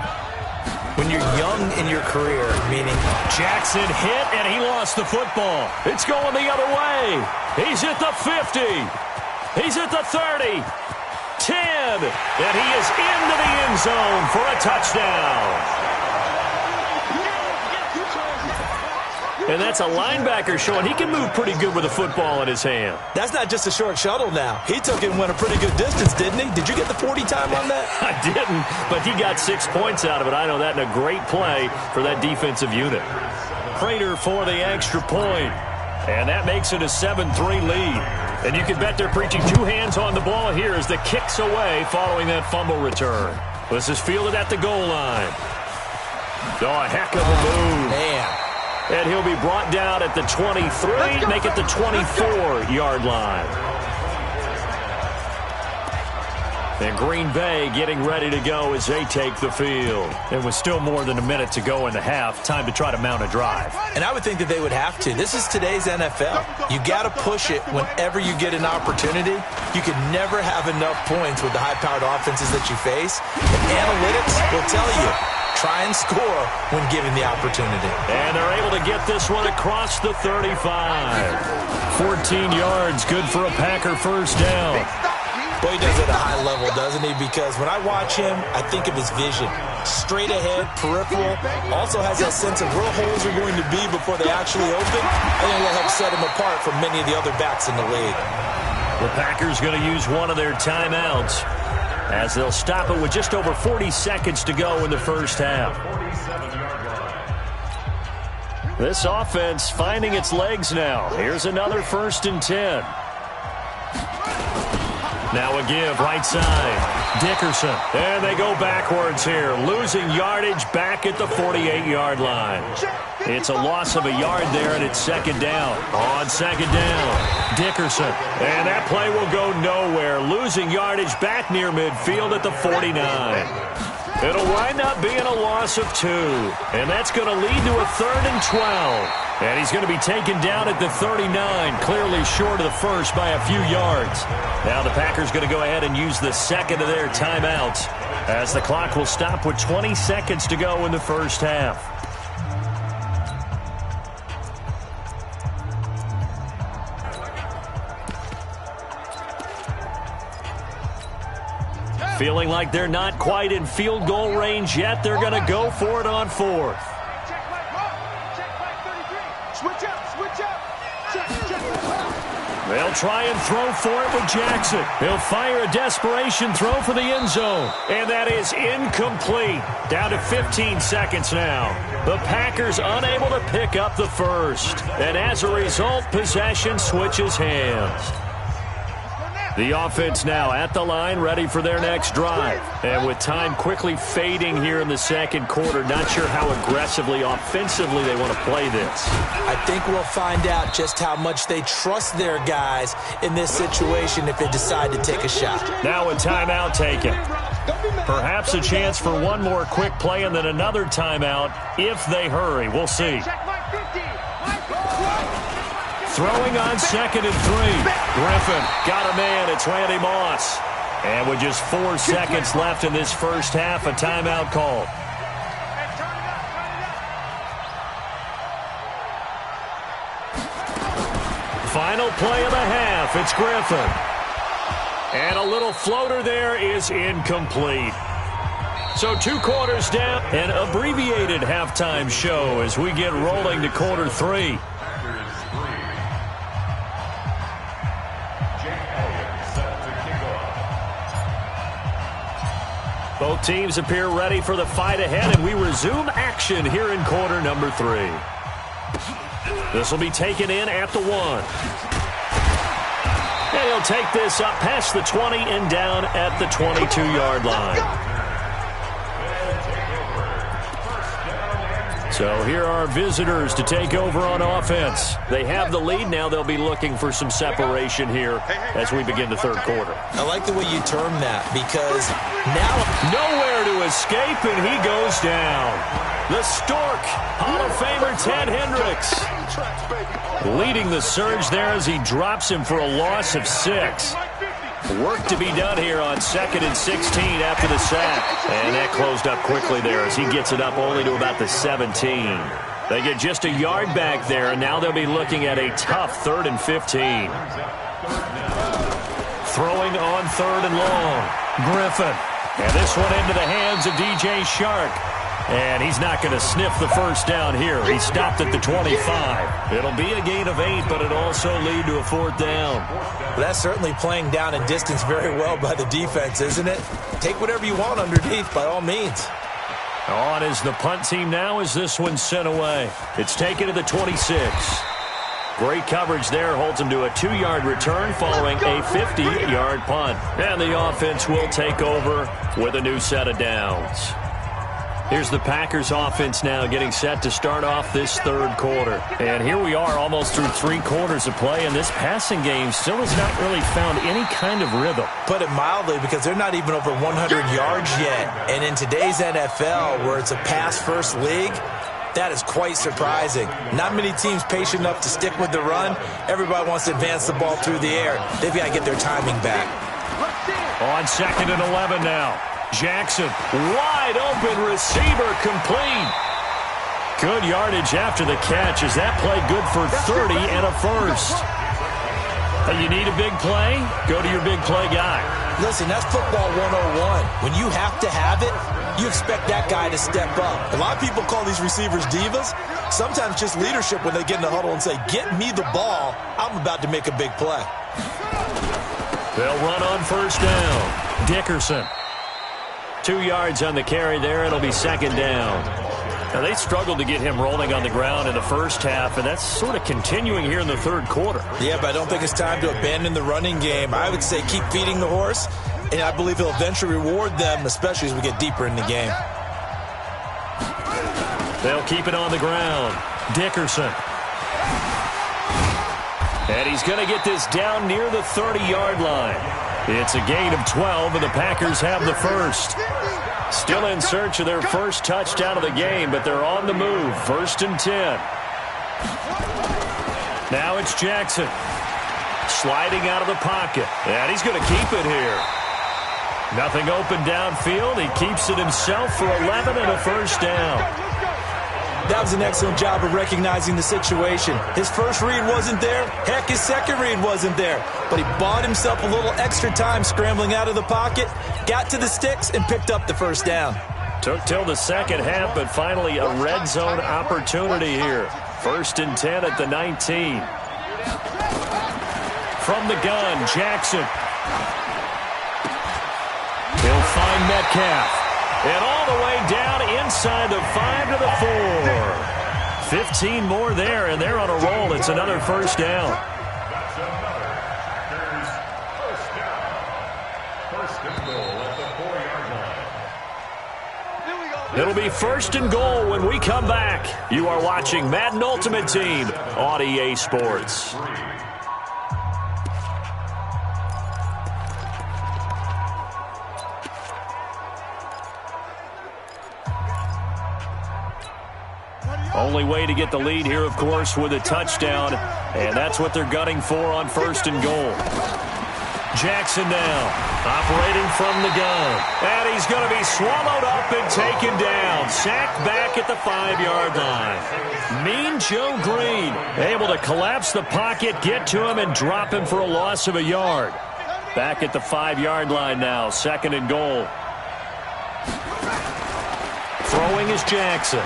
when you're young in your career, meaning Jackson hit, and he lost the football. It's going the other way. He's at the 50. He's at the 30. 10. And he is into the end zone for a touchdown. And that's a linebacker showing he can move pretty good with a football in his hand. That's not just a short shuttle now. He took it and went a pretty good distance, didn't he? Did you get the 40 time on that? I didn't, but he got 6 points out of it. I know that, and a great play for that defensive unit. Prater for the extra point. And that makes it a 7-3 lead. And you can bet they're preaching 2 hands on the ball here as the kick's away following that fumble return. This is fielded at the goal line. Oh, a heck of a move. Man. And he'll be brought down at the 23, make it the 24-yard line. And Green Bay getting ready to go as they take the field. It was still more than a minute to go in the half. Time to try to mount a drive. And I would think that they would have to. This is today's NFL. You got to push it whenever you get an opportunity. You can never have enough points with the high-powered offenses that you face. And analytics will tell you, try and score when given the opportunity. And they're able to get this one across the 35. 14 yards, good for a Packer first down. Boy, he does it at a high level, doesn't he? Because when I watch him, I think of his vision. Straight ahead, peripheral. Also has that sense of where holes are going to be before they actually open. I think that helps set him apart from many of the other backs in the league. The Packers going to use one of their timeouts as they'll stop it with just over 40 seconds to go in the first half. This offense finding its legs now. Here's another 1st and 10. Now a give, right side. Dickerson. And they go backwards here. Losing yardage back at the 48-yard line. It's a loss of a yard there, and it's second down. On second down, Dickerson. And that play will go nowhere. Losing yardage back near midfield at the 49. It'll wind up being a loss of 2. And that's going to lead to a 3rd and 12. And he's going to be taken down at the 39, clearly short of the first by a few yards. Now the Packers going to go ahead and use the second of their timeouts as the clock will stop with 20 seconds to go in the first half. Feeling like they're not quite in field goal range yet. They're going to go for it on 4th. They'll try and throw for it with Jackson. He'll fire a desperation throw for the end zone. And that is incomplete. Down to 15 seconds now. The Packers unable to pick up the first. And as a result, possession switches hands. The offense now at the line, ready for their next drive. And with time quickly fading here in the second quarter, not sure how aggressively, offensively they want to play this. I think we'll find out just how much they trust their guys in this situation if they decide to take a shot. Now a timeout taken. Perhaps a chance for one more quick play and then another timeout if they hurry. We'll see. Throwing on 2nd and 3. Griffin got a man. It's Randy Moss. And with just 4 seconds left in this first half, a timeout call. Final play of the half. It's Griffin. And a little floater there is incomplete. So 2 quarters down. An abbreviated halftime show as we get rolling to quarter 3. Both teams appear ready for the fight ahead, and we resume action here in quarter number 3. This will be taken in at the 1. And he'll take this up past the 20 and down at the 22-yard line. So here are visitors to take over on offense. They have the lead. Now they'll be looking for some separation here as we begin the third quarter. I like the way you term that because now nowhere to escape, and he goes down. The Stork, Hall of Famer Ted Hendricks, leading the surge there as he drops him for a loss of 6. Work to be done here on 2nd and 16 after the sack. And that closed up quickly there as he gets it up only to about the 17. They get just a yard back there, and now they'll be looking at a tough 3rd and 15. Throwing on 3rd and long. Griffin. And this one into the hands of DJ Shark. And he's not going to sniff the first down here. He stopped at the 25. It'll be a gain of 8, but it'll also lead to a 4th down. Well, that's certainly playing down and distance very well by the defense, isn't it? Take whatever you want underneath, by all means. On is the punt team now as this one's sent away. It's taken to the 26. Great coverage there. Holds him to a 2-yard return following a 50-yard punt. And the offense will take over with a new set of downs. Here's the Packers offense now getting set to start off this third quarter. And here we are almost through 3 quarters of play, and this passing game still has not really found any kind of rhythm. Put it mildly, because they're not even over 100 yards yet. And in today's NFL, where it's a pass-first league, that is quite surprising. Not many teams patient enough to stick with the run. Everybody wants to advance the ball through the air. They've got to get their timing back. On 2nd and 11 now. Jackson, wide open receiver, complete. Good yardage after the catch as that play good for 30 and a first. You need a big play? Go to your big play guy. Listen, that's football 101. When you have to have it, you expect that guy to step up. A lot of people call these receivers divas. Sometimes just leadership when they get in the huddle and say, get me the ball. I'm about to make a big play. They'll run on 1st down. Dickerson. 2 yards on the carry there. It'll be 2nd down. Now, they struggled to get him rolling on the ground in the first half, and that's sort of continuing here in the third quarter. Yeah, but I don't think it's time to abandon the running game. I would say keep feeding the horse, and I believe he'll eventually reward them, especially as we get deeper in the game. They'll keep it on the ground. Dickerson. And he's going to get this down near the 30-yard line. It's a gain of 12, and the Packers have the first. Still in search of their first touchdown of the game, but they're on the move. 1st and 10. Now it's Jackson. Sliding out of the pocket. And he's going to keep it here. Nothing open downfield. He keeps it himself for 11 and a first down. That was an excellent job of recognizing the situation. His first read wasn't there. Heck, his second read wasn't there. But he bought himself a little extra time scrambling out of the pocket, got to the sticks, and picked up the first down. Took till the second half, but finally a red zone opportunity here. 1st and 10 at the 19. From the gun, Jackson. He'll find Metcalf. And all the way down inside the 5 to the 4. 15 more there, and they're on a roll. It's another 1st down. That's another Packers first down. 1st and goal at the 4-yard line. It'll be 1st and goal when we come back. You are watching Madden Ultimate Team on EA Sports. What do you Only way to get the lead here, of course, with a touchdown, and that's what they're gunning for on 1st and goal. Jackson now, operating from the gun, and he's going to be swallowed up and taken down. Sacked back at the 5-yard line. Mean Joe Green able to collapse the pocket, get to him, and drop him for a loss of a yard. Back at the 5-yard line now, 2nd and goal. Throwing is Jackson.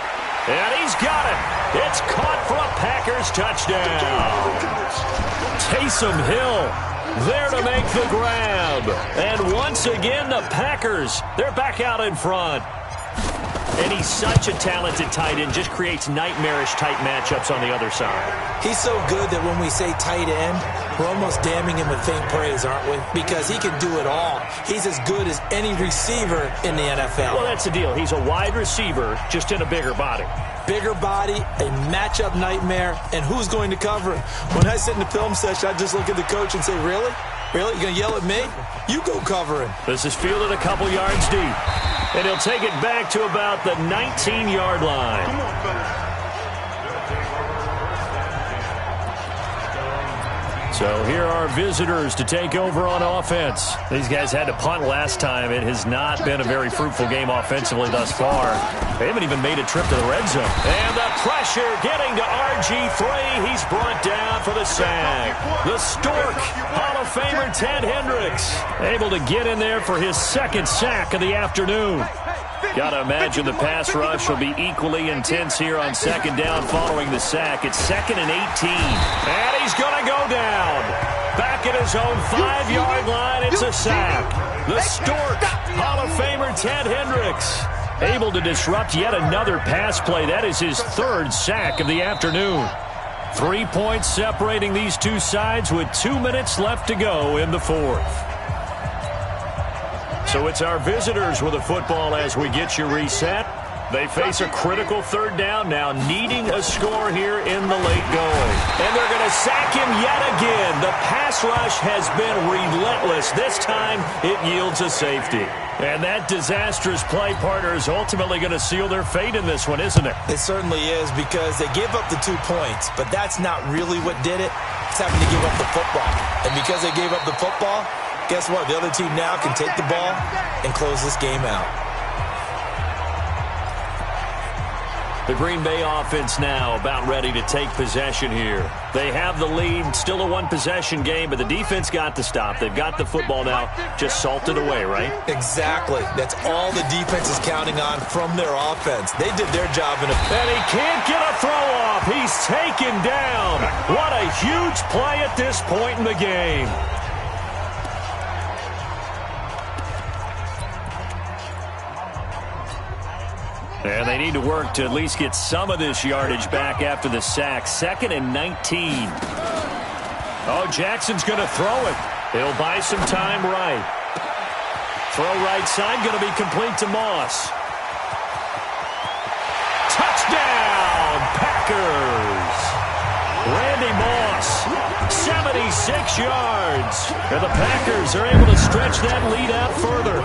And he's got it. It's caught for a Packers touchdown. Taysom Hill there to make the grab. And once again, the Packers, they're back out in front. And he's such a talented tight end, just creates nightmarish-type matchups on the other side. He's so good that when we say tight end, we're almost damning him with faint praise, aren't we? Because he can do it all. He's as good as any receiver in the NFL. Well, that's the deal. He's a wide receiver, just in a bigger body. Bigger body, a matchup nightmare, and who's going to cover him? When I sit in the film session, I just look at the coach and say, really? Really? You going to yell at me? You go cover him. This is fielded a couple yards deep. And he'll take it back to about the 19-yard line. Come on, fellas. So here are visitors to take over on offense. These guys had to punt last time. It has not been a very fruitful game offensively thus far. They haven't even made a trip to the red zone. And the pressure getting to RG3. He's brought down for the sack. The Stork, Hall of Famer Ted Hendricks, able to get in there for his 2nd sack of the afternoon. Got to imagine the pass rush will be equally intense here on 2nd down following the sack. It's 2nd and 18. And he's going to go down. Back at his own 5-yard line, it's a sack. The Stork, Hall of Famer Ted Hendricks, able to disrupt yet another pass play. That is his 3rd sack of the afternoon. 3 points separating these two sides with 2 minutes left to go in the 4th. So it's our visitors with the football as we get you reset. They face a critical 3rd down now, needing a score here in the late going. And they're going to sack him yet again. The pass rush has been relentless. This time it yields a safety. And that disastrous play, partner, is ultimately going to seal their fate in this one, isn't it? It certainly is, because they gave up the 2 points, but that's not really what did it. It's having to give up the football. And because they gave up the football, guess what? The other team now can take the ball and close this game out. The Green Bay offense now about ready to take possession here. They have the lead, still a 1-possession game, but the defense got to stop. They've got the football now, just salted away, right? Exactly. That's all the defense is counting on from their offense. They did their job in a... And he can't get a throw off. He's taken down. What a huge play at this point in the game. And they need to work to at least get some of this yardage back after the sack. 2nd and 19. Oh, Jackson's going to throw it. He'll buy some time right. Throw right side, going to be complete to Moss. Touchdown, Packers. Randy Moss, 76 yards. And the Packers are able to stretch that lead out further.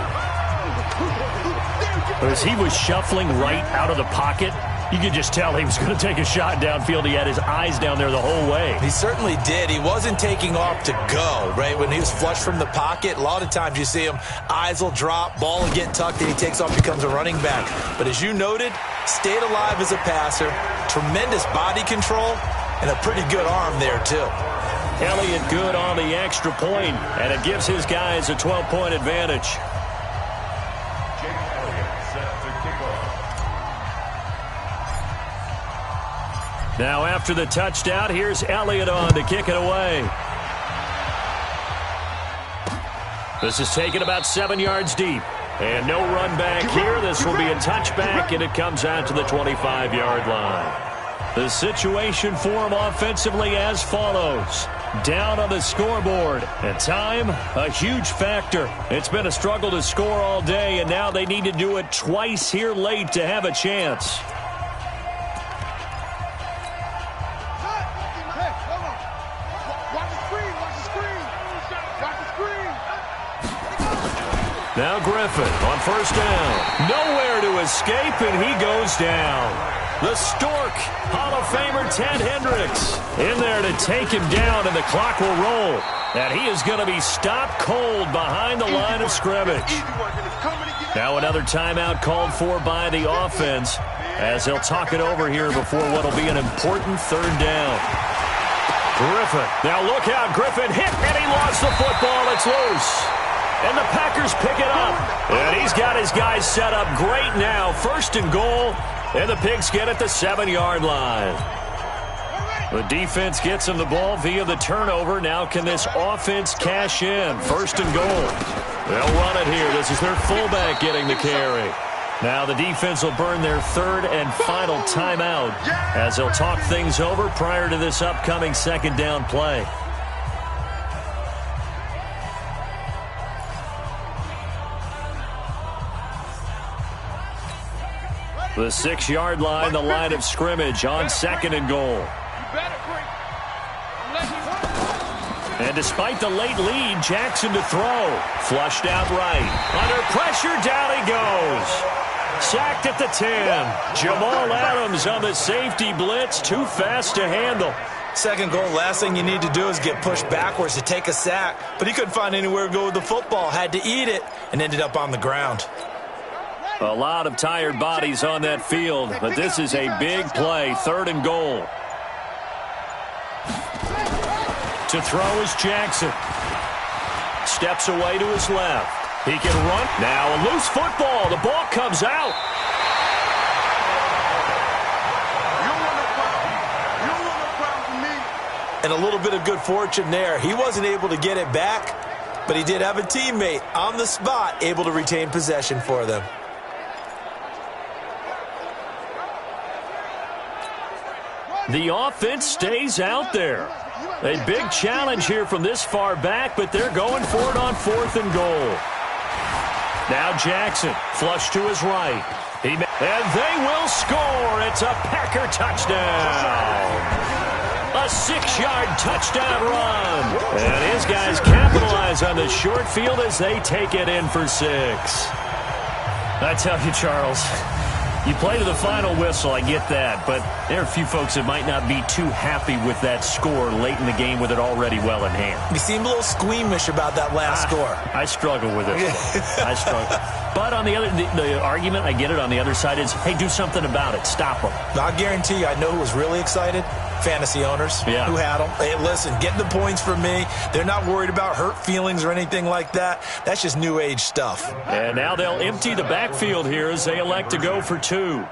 As he was shuffling right out of the pocket, you could just tell he was going to take a shot downfield. He had his eyes down there the whole way. He certainly did. He wasn't taking off to go, right? When he was flush from the pocket, a lot of times you see him, eyes will drop, ball will get tucked, and he takes off, becomes a running back. But as you noted, stayed alive as a passer, tremendous body control, and a pretty good arm there, too. Elliott good on the extra point, and it gives his guys a 12-point advantage. Now after the touchdown, here's Elliott on to kick it away. This is taken about 7 yards deep. And no run back here. This will be a touchback, and it comes out to the 25-yard line. The situation for him offensively as follows. Down on the scoreboard. And time, a huge factor. It's been a struggle to score all day, and now they need to do it twice here late to have a chance. Now Griffin on 1st down. Nowhere to escape, and he goes down. The Stork, Hall of Famer Ted Hendricks, in there to take him down, and the clock will roll. And he is going to be stopped cold behind the line of scrimmage. Now another timeout called for by the offense as they'll talk it over here before what will be an important third down. Griffin. Now look out. Griffin hit, and he lost the football. It's loose. And the Packers pick it up. And he's got his guys set up great now. First and goal. And the Pigs get at the 7-yard line. The defense gets him the ball via the turnover. Now can this offense cash in? First and goal. They'll run it here. This is their fullback getting the carry. Now the defense will burn their third and final timeout as they'll talk things over prior to this upcoming second down play. The 6-yard line, the line of scrimmage on second and goal. And despite the late lead, Jackson to throw. Flushed out right. Under pressure, down he goes. Sacked at the 10. Jamal Adams on the safety blitz, too fast to handle. Second goal, last thing you need to do is get pushed backwards to take a sack. But he couldn't find anywhere to go with the football. Had to eat it and ended up on the ground. A lot of tired bodies on that field, but this is a big play. Third and goal. To throw is Jackson. Steps away to his left. He can run. Now a loose football. The ball comes out. And a little bit of good fortune there. He wasn't able to get it back, but he did have a teammate on the spot able to retain possession for them. The offense stays out there. A big challenge here from this far back, but they're going for it on fourth and goal. Now Jackson, flush to his right. And they will score. It's a Packer touchdown. A 6-yard touchdown run. And his guys capitalize on the short field as they take it in for 6. I tell you, Charles, you play to the final whistle, I get that, but there are a few folks that might not be too happy with that score late in the game with it already well in hand. You seem a little squeamish about that last score. I struggle with it. I struggle. But on the other, the argument, I get it, on the other side is, hey, do something about it. Stop them. I guarantee you, I know who was really excited. Fantasy owners who had them. Hey, listen, get the points from me. They're not worried about hurt feelings or anything like that. That's just new age stuff. And now they'll empty the backfield here as they elect to go for 2.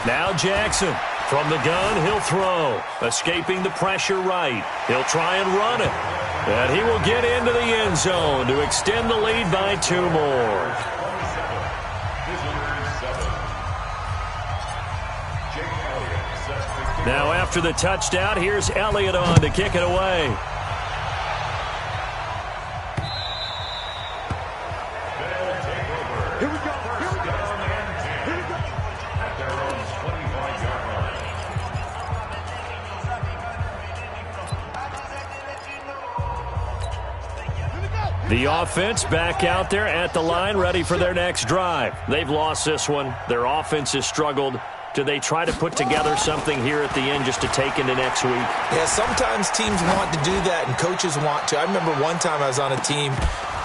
Now Jackson. From the gun, he'll throw. Escaping the pressure right. He'll try and run it. And he will get into the end zone to extend the lead by 2 more. Now after the touchdown, here's Elliott on to kick it away. Here we go. At their own 25-yard line. The offense back out there at the line, ready for their next drive. They've lost this one. Their offense has struggled. Do they try to put together something here at the end just to take into next week? Yeah, sometimes teams want to do that and coaches want to. I remember one time I was on a team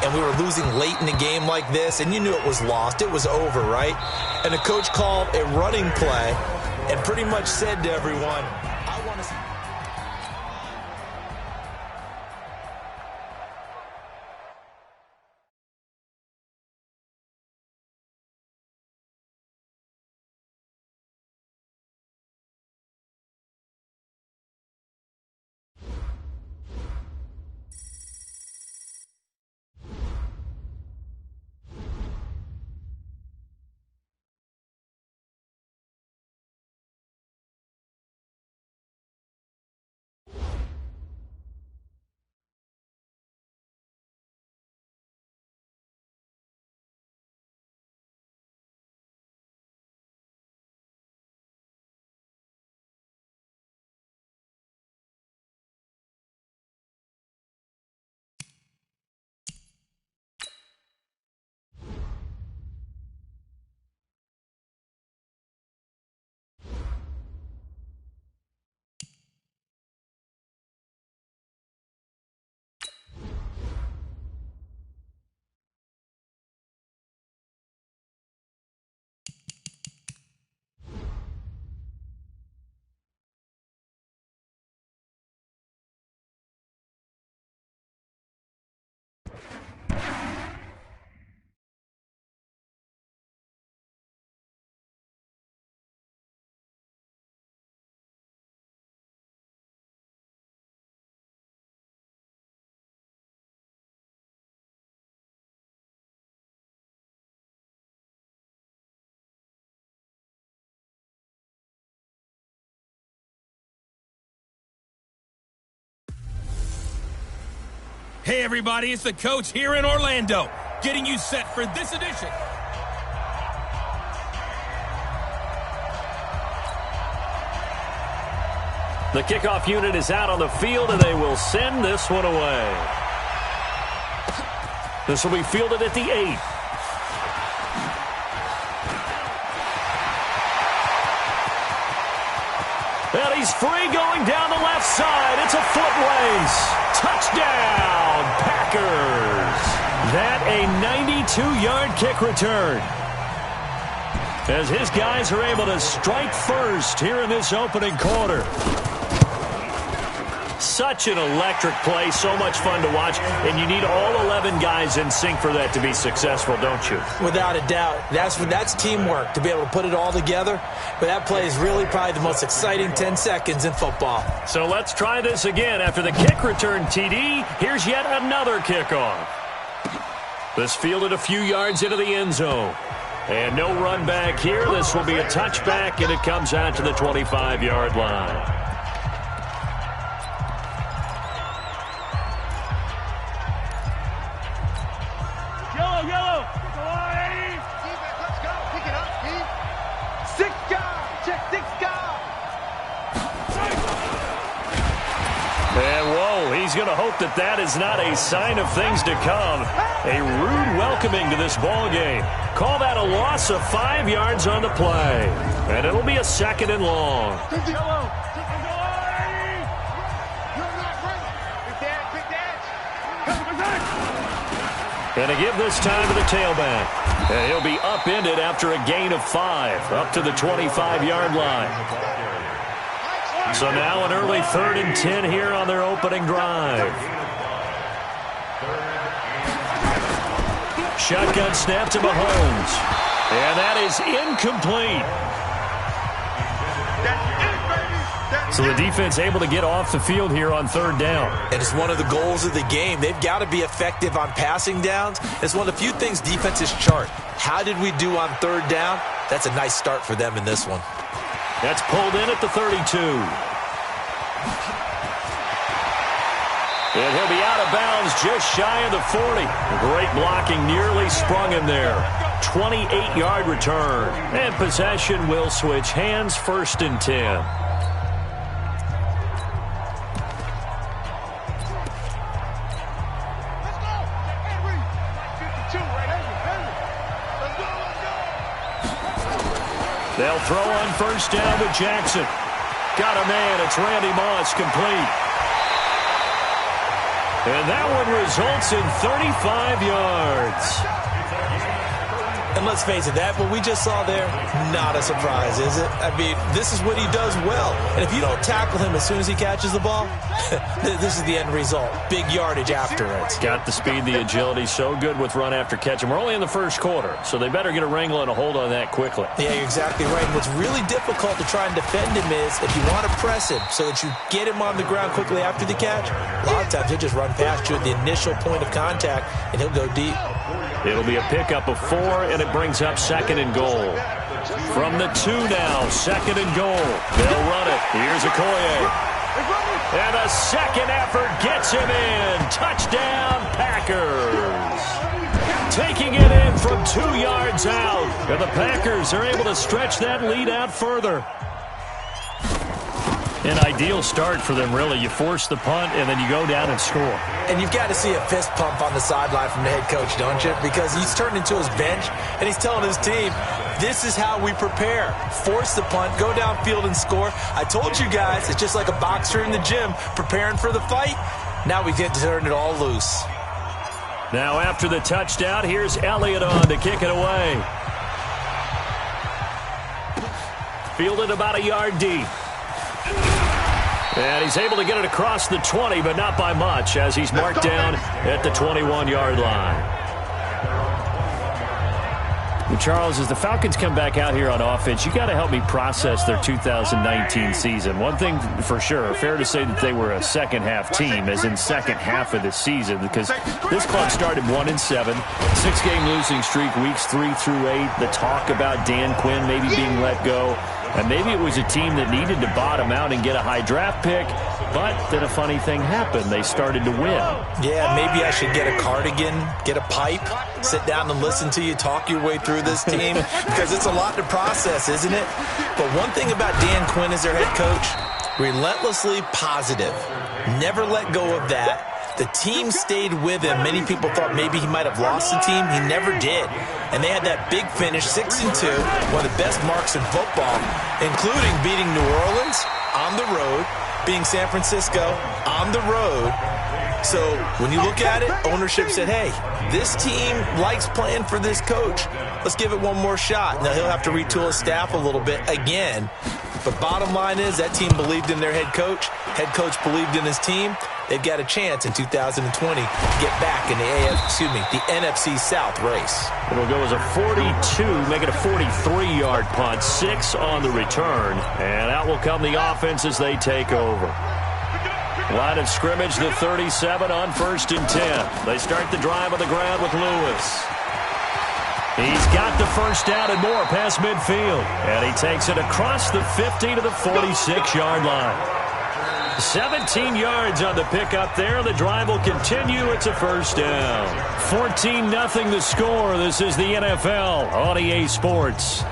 and we were losing late in the game like this, and you knew it was lost. It was over, right? And the coach called a running play and pretty much said to everyone, Hey everybody, it's the coach here in Orlando, getting you set for this edition. The kickoff unit is out on the field, and they will send this one away. This will be fielded at the 8. And he's free going down the left side. It's a foot race. Touchdown, Packers. That a 92-yard kick return, as his guys are able to strike first here in this opening quarter. Such an electric play, so much fun to watch, and you need all 11 guys in sync for that to be successful, don't you? Without a doubt. That's teamwork, to be able to put it all together. But that play is really probably the most exciting 10 seconds in football. So let's try this again. After the kick return TD, here's yet another kickoff. This fielded a few yards into the end zone. And no run back here. This will be a touchback, and it comes out to the 25-yard line. Yellow. Go on, Eddie. Defense, let's go. Pick it up, Steve. 6 guard. Check 6 guard. And whoa, he's going to hope that that is not a sign of things to come. A rude welcoming to this ball game. Call that a loss of 5 yards on the play. And it'll be a 2nd and long. Yellow. Go on, Eddie. You're not ready. Big dance. And to give this time to the tailback. And he'll be upended after a gain of 5, up to the 25-yard line. So now an early 3rd and 10 here on their opening drive. Shotgun snap to Mahomes. And that is incomplete. So the defense able to get off the field here on 3rd down. And it's one of the goals of the game. They've got to be effective on passing downs. It's one of the few things defenses chart. How did we do on 3rd down? That's a nice start for them in this one. That's pulled in at the 32. And he'll be out of bounds just shy of the 40. Great blocking, nearly sprung him there. 28-yard return. And possession will switch hands, 1st and 10. They'll throw on 1st down to Jackson. Got a man. It's Randy Moss, complete. And that one results in 35 yards. And let's face it, that what we just saw there, not a surprise, is it? I mean, this is what he does well. And if you don't tackle him as soon as he catches the ball, this is the end result. Big yardage afterwards. Got the speed, the agility, so good with run after catch. And we're only in the 1st quarter, so they better get a wrangle and a hold on that quickly. Yeah, you're exactly right. And what's really difficult to try and defend him is if you want to press him so that you get him on the ground quickly after the catch, a lot of times he'll just run past you at the initial point of contact, and he'll go deep. It'll be a pickup of 4, and it brings up 2nd and goal. From the 2 now, 2nd and goal. They'll run it. Here's Okoye. And a second effort gets him in. Touchdown, Packers. Taking it in from 2 yards out. And the Packers are able to stretch that lead out further. An ideal start for them, really. You force the punt, and then you go down and score. And you've got to see a fist pump on the sideline from the head coach, don't you? Because he's turned into his bench, and he's telling his team, this is how we prepare. Force the punt, go downfield and score. I told you guys, it's just like a boxer in the gym preparing for the fight. Now we get to turn it all loose. Now after the touchdown, here's Elliott on to kick it away. Fielded about a yard deep. And he's able to get it across the 20, but not by much, as he's marked down at the 21-yard line. Well, Charles, as the Falcons come back out here on offense, you got to help me process their 2019 season. One thing for sure, fair to say that they were a second-half team, as in second half of the season, because this club started 1-7, 6-game losing streak, weeks 3 through 8. The talk about Dan Quinn maybe being let go. And maybe it was a team that needed to bottom out and get a high draft pick. But then a funny thing happened. They started to win. Yeah, maybe I should get a cardigan, get a pipe, sit down and listen to you talk your way through this team, because it's a lot to process, isn't it? But one thing about Dan Quinn as their head coach, relentlessly positive. Never let go of that. The team stayed with him. Many people thought maybe he might have lost the team. He never did. And they had that big finish, 6-2, one of the best marks in football, including beating New Orleans on the road, beating San Francisco on the road. So when you look at it, ownership said, hey, this team likes playing for this coach. Let's give it one more shot. Now, he'll have to retool his staff a little bit again. But bottom line is that team believed in their head coach. Head coach believed in his team. They've got a chance in 2020 to get back in the NFC South race. It'll go as a 42, make it a 43-yard punt, 6 on the return. And out will come the offense as they take over. Line of scrimmage, the 37 on 1st and 10. They start the drive on the ground with Lewis. He's got the first down and more past midfield. And he takes it across the 50 to the 46-yard line. 17 yards on the pickup there. The drive will continue. It's a first down. 14-0 the score. This is the NFL on EA Sports.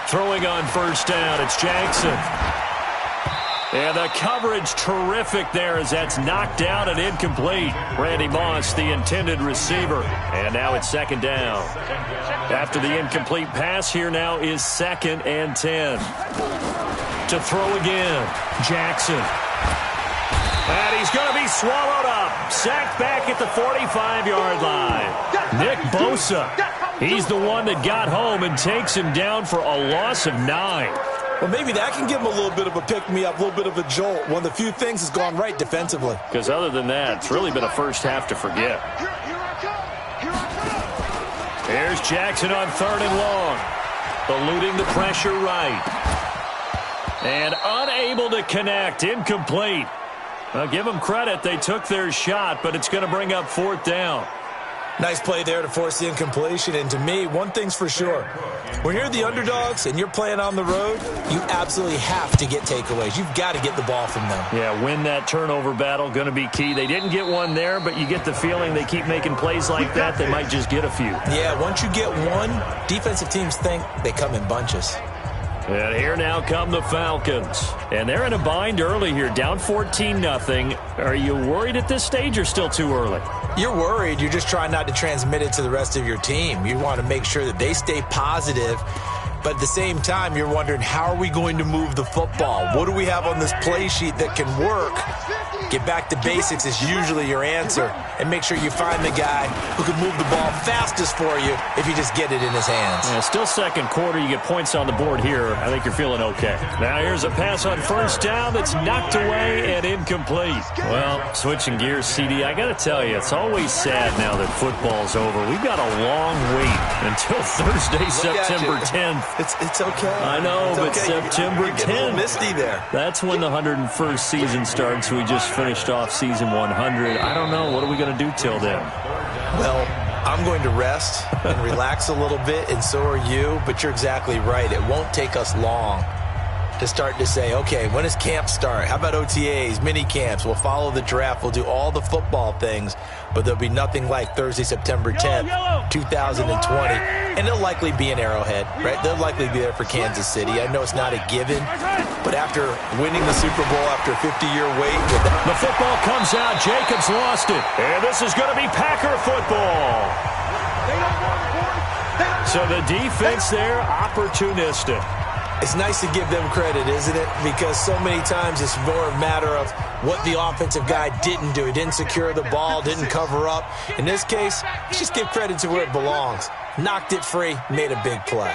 Throwing on first down, it's Jackson. And the coverage terrific there as that's knocked down and incomplete. Randy Moss, the intended receiver. And now it's second down. After the incomplete pass, here now is 2nd and 10. To throw again, Jackson. And he's going to be swallowed up. Sacked back at the 45-yard line. Nick Bosa. He's the one that got home and takes him down for a loss of 9. Well, maybe that can give him a little bit of a pick-me-up, a little bit of a jolt. One of the few things has gone right defensively. Because other than that, it's really been a first half to forget. Here's Jackson on 3rd and long. Eluding the pressure right. And unable to connect. Incomplete. Well, give them credit. They took their shot, but it's going to bring up 4th down. Nice play there to force the incompletion. And to me, one thing's for sure. When you're the underdogs and you're playing on the road, you absolutely have to get takeaways. You've got to get the ball from them. Yeah, win that turnover battle, going to be key. They didn't get one there, but you get the feeling they keep making plays like that, they might just get a few. Yeah, once you get one, defensive teams think they come in bunches. And here now come the Falcons. And they're in a bind early here, down 14-0. Are you worried at this stage or still too early? You're worried. You're just trying not to transmit it to the rest of your team. You want to make sure that they stay positive. But at the same time, you're wondering, how are we going to move the football? What do we have on this play sheet that can work? Get back to basics is usually your answer. And make sure you find the guy who can move the ball fastest for you if you just get it in his hands. Yeah, still second quarter. You get points on the board here. I think you're feeling okay. Now here's a pass on first down that's knocked away and incomplete. Well, switching gears, CD, I got to tell you, it's always sad now that football's over. We've got a long wait until Thursday, September 10th. It's okay. I know, it's but okay. September 10th. You get a little misty there. That's when the 101st season starts. We just finished off season 100. I don't know. What are we going to do till then? Well, I'm going to rest and relax a little bit, and so are you. But you're exactly right. It won't take us long to start to say, okay, when does camp start? How about OTAs, mini camps? We'll follow the draft. We'll do all the football things, but there'll be nothing like Thursday, September 10th, 2020. And it'll likely be an Arrowhead, right? They'll likely be there for Kansas City. I know it's not a given, but after winning the Super Bowl after a 50-year wait. The football comes out. Jacobs lost it. And this is going to be Packer football. So the defense there, opportunistic. It's nice to give them credit, isn't it? Because so many times it's more a matter of what the offensive guy didn't do. He didn't secure the ball, didn't cover up. In this case, just give credit to where it belongs. Knocked it free, made a big play.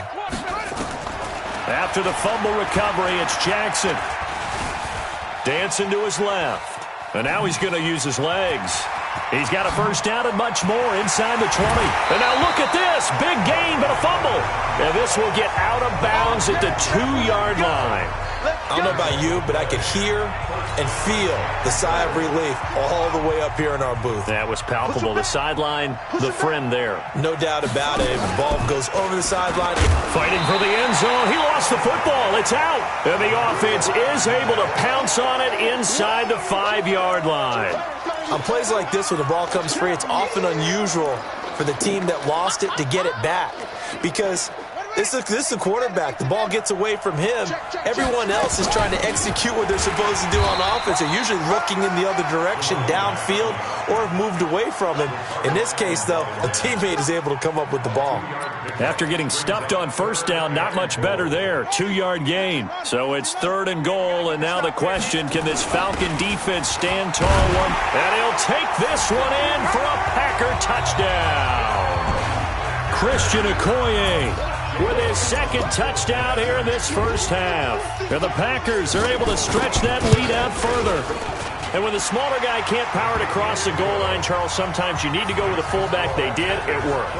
After the fumble recovery, it's Jackson. Dancing to his left. And now he's going to use his legs. He's got a first down and much more inside the 20. And now look at this. Big gain, but a fumble. And this will get out of bounds at the 2-yard line. I don't know about you, but I could hear and feel the sigh of relief all the way up here in our booth. That was palpable. The sideline, the friend there. No doubt about it. The ball goes over the sideline. Fighting for the end zone. He lost the football. It's out. And the offense is able to pounce on it inside the 5-yard line. On plays like this where the ball comes free, it's often unusual for the team that lost it to get it back because this is the quarterback. The ball gets away from him. Everyone else is trying to execute what they're supposed to do on offense. They're usually looking in the other direction, downfield, or have moved away from him. In this case, though, a teammate is able to come up with the ball. After getting stuffed on first down, not much better there. 2-yard gain. So it's 3rd and goal, and now the question, can this Falcon defense stand tall one? And he'll take this one in for a Packer touchdown. Christian Okoye with his 2nd touchdown here in this first half. And the Packers are able to stretch that lead out further. And when the smaller guy can't power it across the goal line, Charles, sometimes you need to go with a fullback. They did. It worked.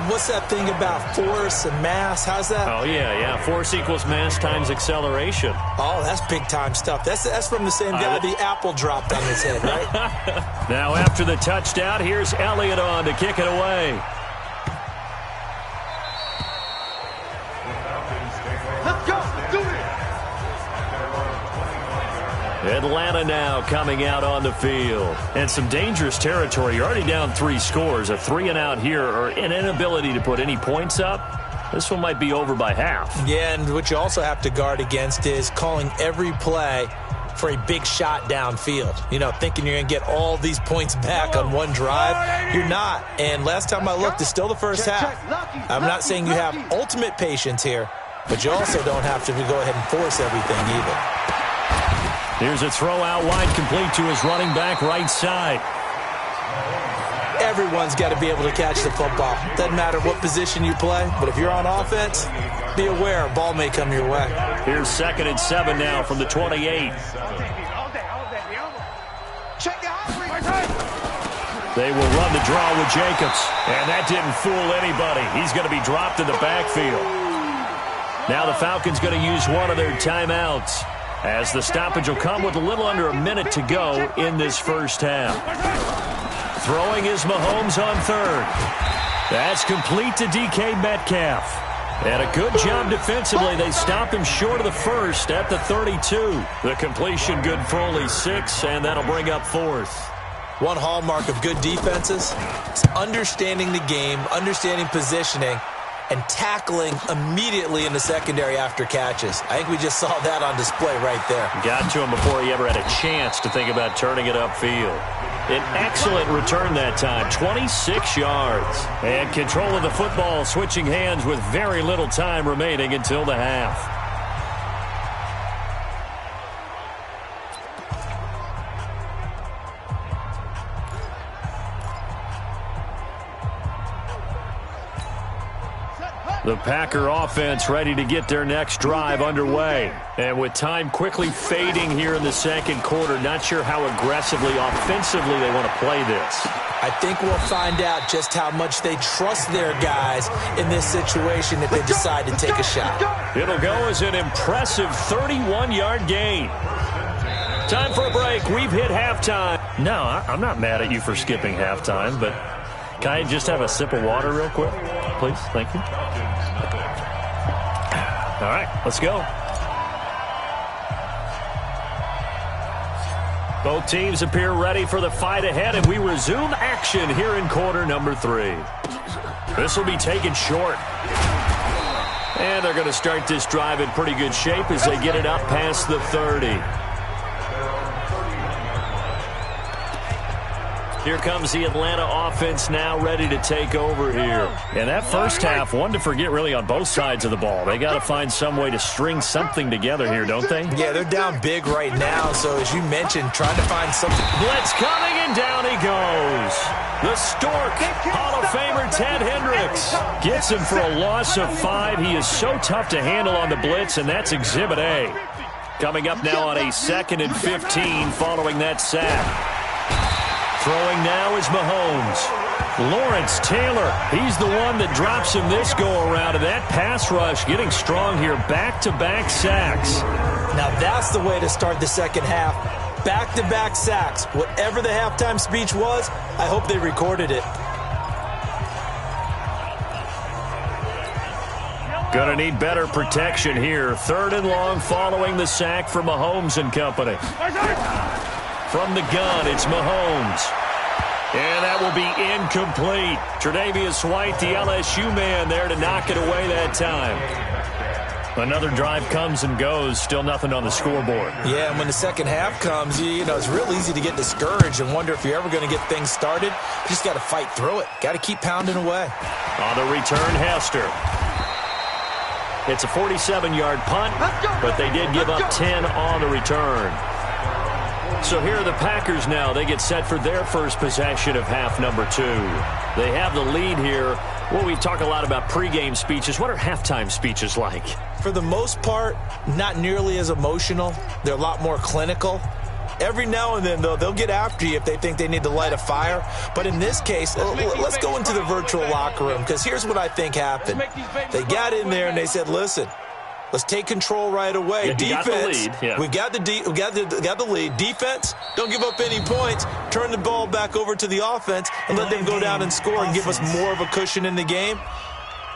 What's that thing about force and mass? How's that? Oh, yeah. Force equals mass times acceleration. Oh, that's big-time stuff. That's from the same guy the apple dropped on his head, right? Now, after the touchdown, here's Elliott on to kick it away. Atlanta now coming out on the field. And some dangerous territory. You're already down 3 scores. A 3-and-out here or an inability to put any points up. This one might be over by half. Yeah, and what you also have to guard against is calling every play for a big shot downfield. You know, thinking you're going to get all these points back on one drive. You're not. And last time I looked, it's still the first half. I'm not saying you have ultimate patience here, but you also don't have to go ahead and force everything either. Here's a throw out wide, complete to his running back right side. Everyone's got to be able to catch the football. Doesn't matter what position you play, but if you're on offense, be aware a ball may come your way. Here's 2nd and 7 now from the 28. They will run the draw with Jacobs, and that didn't fool anybody. He's going to be dropped in the backfield. Now the Falcons going to use one of their timeouts, as the stoppage will come with a little under a minute to go in this first half. Throwing is Mahomes on 3rd. That's complete to DK Metcalf. And a good job defensively. They stop him short of the first at the 32. The completion good for only 6, and that'll bring up 4th. One hallmark of good defenses is understanding the game, understanding positioning, and tackling immediately in the secondary after catches. I think we just saw that on display right there. Got to him before he ever had a chance to think about turning it upfield. An excellent return that time, 26 yards. And control of the football switching hands with very little time remaining until the half. The Packer offense ready to get their next drive underway. And with time quickly fading here in the 2nd quarter, not sure how aggressively, offensively they want to play this. I think we'll find out just how much they trust their guys in this situation if they decide to take a shot. It'll go as an impressive 31-yard gain. Time for a break. We've hit halftime. No, I'm not mad at you for skipping halftime, but can I just have a sip of water real quick, please? Thank you. All right, let's go. Both teams appear ready for the fight ahead, and we resume action here in quarter number 3. This will be taken short. And they're going to start this drive in pretty good shape as they get it up past the 30. Here comes the Atlanta offense now ready to take over here. And that first half, one to forget really on both sides of the ball. They got to find some way to string something together here, don't they? Yeah, they're down big right now. So as you mentioned, trying to find something. Blitz coming, and down he goes. The Stork, Hall of Famer Ted Hendricks, gets him for a loss of 5. He is so tough to handle on the blitz, and that's Exhibit A. Coming up now on a 2nd and 15 following that sack. Throwing now is Mahomes. Lawrence Taylor, he's the one that drops him this go-around. And that pass rush getting strong here. Back-to-back sacks. Now that's the way to start the second half. Back-to-back sacks. Whatever the halftime speech was, I hope they recorded it. Gonna need better protection here. 3rd and long following the sack for Mahomes and company. From the gun, it's Mahomes. And that will be incomplete. Tre'Davious White, the LSU man, there to knock it away that time. Another drive comes and goes. Still nothing on the scoreboard. Yeah, and when the second half comes, you know, it's real easy to get discouraged and wonder if you're ever going to get things started. You just got to fight through it. Got to keep pounding away. On the return, Hester. It's a 47-yard punt, but they did give up 10 on the return. So here are the Packers now. They get set for their first possession of half number 2. They have the lead here. Well, we talk a lot about pregame speeches. What are halftime speeches like? For the most part, not nearly as emotional. They're a lot more clinical. Every now and then, though, they'll get after you if they think they need to light a fire. But in this case, let's go into the virtual locker room, because here's what I think happened. They got in there and they said, listen, let's take control right away. Yeah, defense, we got the lead. Defense, don't give up any points. Turn the ball back over to the offense and let them go down and score and give us more of a cushion in the game.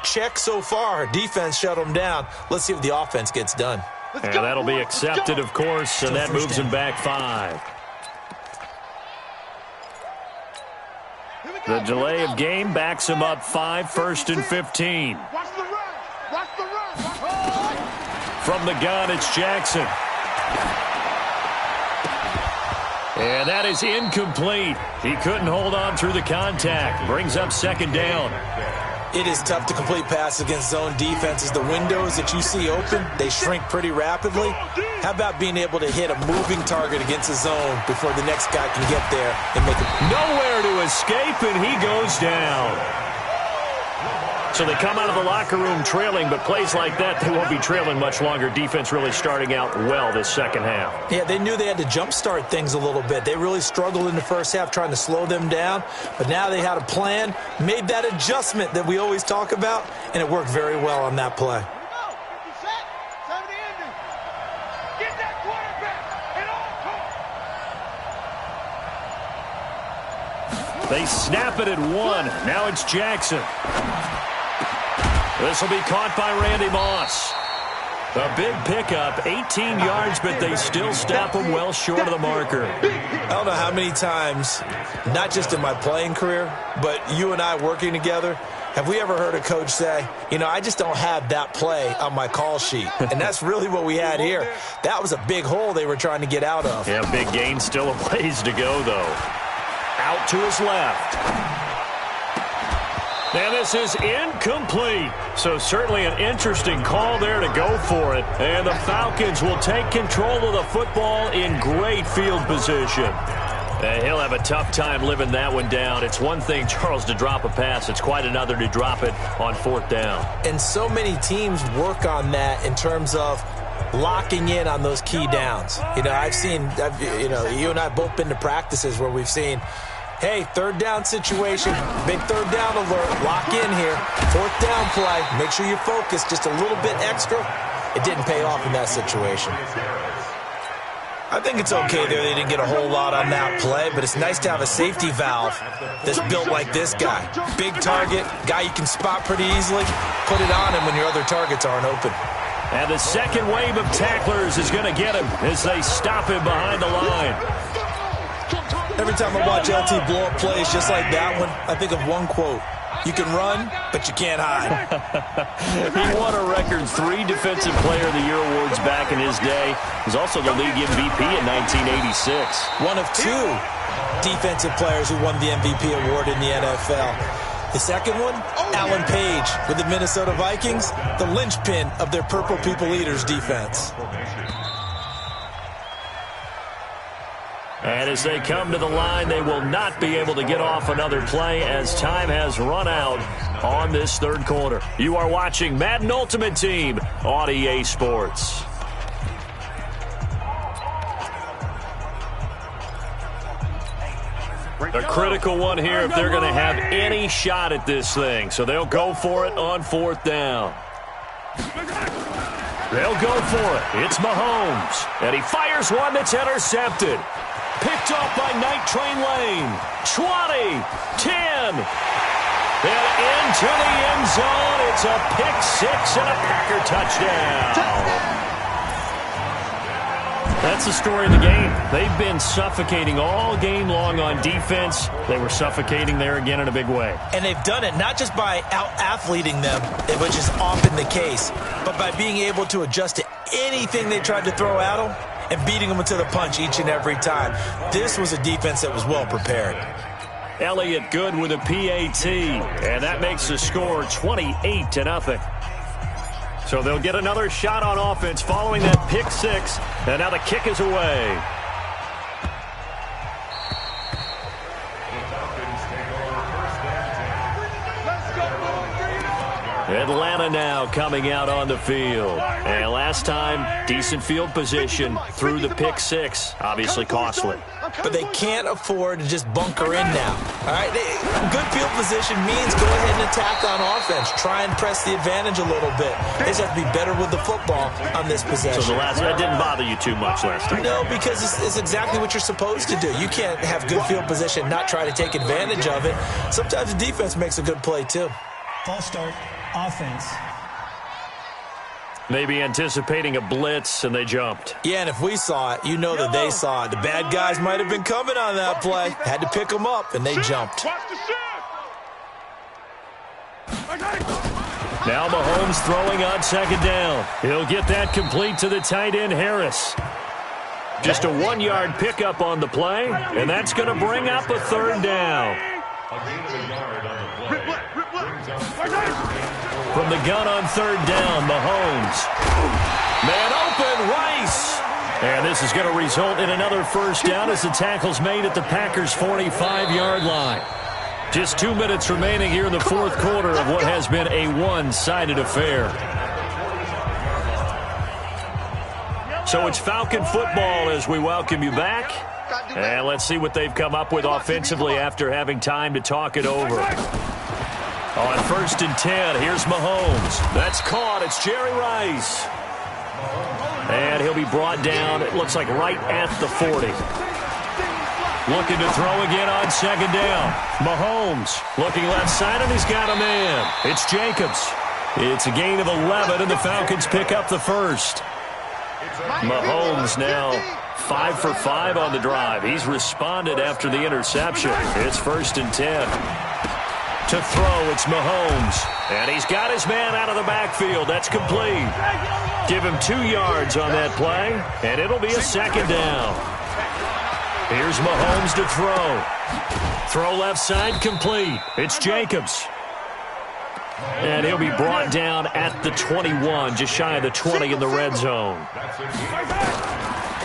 Check so far. Defense shut them down. Let's see if the offense gets done. And that'll be accepted, of course, and that moves him back 5. The delay of game backs him up 5, 1st and 15. From the gun, it's Jackson. And that is incomplete. He couldn't hold on through the contact. Brings up 2nd down. It is tough to complete passes against zone defenses. The windows that you see open, they shrink pretty rapidly. How about being able to hit a moving target against a zone before the next guy can get there and make it? Nowhere to escape, and he goes down. So they come out of the locker room trailing, but plays like that, they won't be trailing much longer. Defense really starting out well this second half. Yeah, they knew they had to jumpstart things a little bit. They really struggled in the first half trying to slow them down, but now they had a plan, made that adjustment that we always talk about, and it worked very well on that play. They snap it at 1. Now it's Jackson. This will be caught by Randy Moss. A big pickup, 18 yards, but they still stop him well short of the marker. I don't know how many times, not just in my playing career, but you and I working together, have we ever heard a coach say, you know, I just don't have that play on my call sheet. And that's really what we had here. That was a big hole they were trying to get out of. Yeah, big gain, still a ways to go, though. Out to his left. And this is incomplete. So certainly an interesting call there to go for it. And the Falcons will take control of the football in great field position. And he'll have a tough time living that one down. It's one thing, Charles, to drop a pass. It's quite another to drop it on 4th down. And so many teams work on that in terms of locking in on those key downs. You know, you and I have both been to practices where we've seen, hey, 3rd down situation, big 3rd down alert, lock in here, 4th down play, make sure you focus just a little bit extra. It didn't pay off in that situation. I think it's okay there. They didn't get a whole lot on that play, but it's nice to have a safety valve that's built like this guy. Big target, guy you can spot pretty easily, put it on him when your other targets aren't open. And the second wave of tacklers is going to get him as they stop him behind the line. Every time I watch LT blow up plays just like that one, I think of one quote. You can run, but you can't hide. He won a record 3 Defensive Player of the Year awards back in his day. He was also the league MVP in 1986. One of 2 defensive players who won the MVP award in the NFL. The second one, Alan Page with the Minnesota Vikings, the linchpin of their Purple People Eaters defense. And as they come to the line, they will not be able to get off another play as time has run out on this 3rd quarter. You are watching Madden Ultimate Team on EA Sports. A critical one here if they're going to have any shot at this thing. So they'll go for it on 4th down. They'll go for it. It's Mahomes. And he fires one that's intercepted. Picked off by Night Train Lane. 20, 10, and into the end zone. It's a pick 6 and a Packer touchdown. That's the story of the game. They've been suffocating all game long on defense. They were suffocating there again in a big way. And they've done it not just by out-athleting them, which is often the case, but by being able to adjust to anything they tried to throw at them and beating them to the punch each and every time. This was a defense that was well prepared. Elliott good with a PAT, and that makes the score 28-0. So they'll get another shot on offense following that pick 6, and now the kick is away. Atlanta now coming out on the field. And last time, decent field position through the pick 6. Obviously costly. But they can't afford to just bunker in now. All right, good field position means go ahead and attack on offense. Try and press the advantage a little bit. They just have to be better with the football on this possession. So that didn't bother you too much last time? No, because it's exactly what you're supposed to do. You can't have good field position, not try to take advantage of it. Sometimes the defense makes a good play, too. False start. Offense. Maybe anticipating a blitz, and they jumped. Yeah, and if we saw it, you know that they saw it. The bad guys might have been coming on that play. Had to pick them up, and they jumped. Now Mahomes throwing on 2nd down. He'll get that complete to the tight end, Harris. Just a 1-yard pickup on the play, and that's going to bring up a 3rd down. From the gun on 3rd down, Mahomes. Man open, Rice. And this is going to result in another 1st down as the tackle's made at the Packers' 45-yard line. Just 2 minutes remaining here in the 4th quarter of what has been a one-sided affair. So it's Falcon football as we welcome you back. And let's see what they've come up with offensively after having time to talk it over. On 1st and 10, here's Mahomes. That's caught. It's Jerry Rice. And he'll be brought down, it looks like right at the 40. Looking to throw again on 2nd down. Mahomes looking left side, and he's got a man. It's Jacobs. It's a gain of 11, and the Falcons pick up the 1st. Mahomes now 5 for 5 on the drive. He's responded after the interception. It's 1st and 10. To throw, it's Mahomes. And he's got his man out of the backfield. That's complete. Give him 2 yards on that play, and it'll be a 2nd down. Here's Mahomes to throw. Throw left side, complete. It's Jacobs. And he'll be brought down at the 21, just shy of the 20 in the red zone.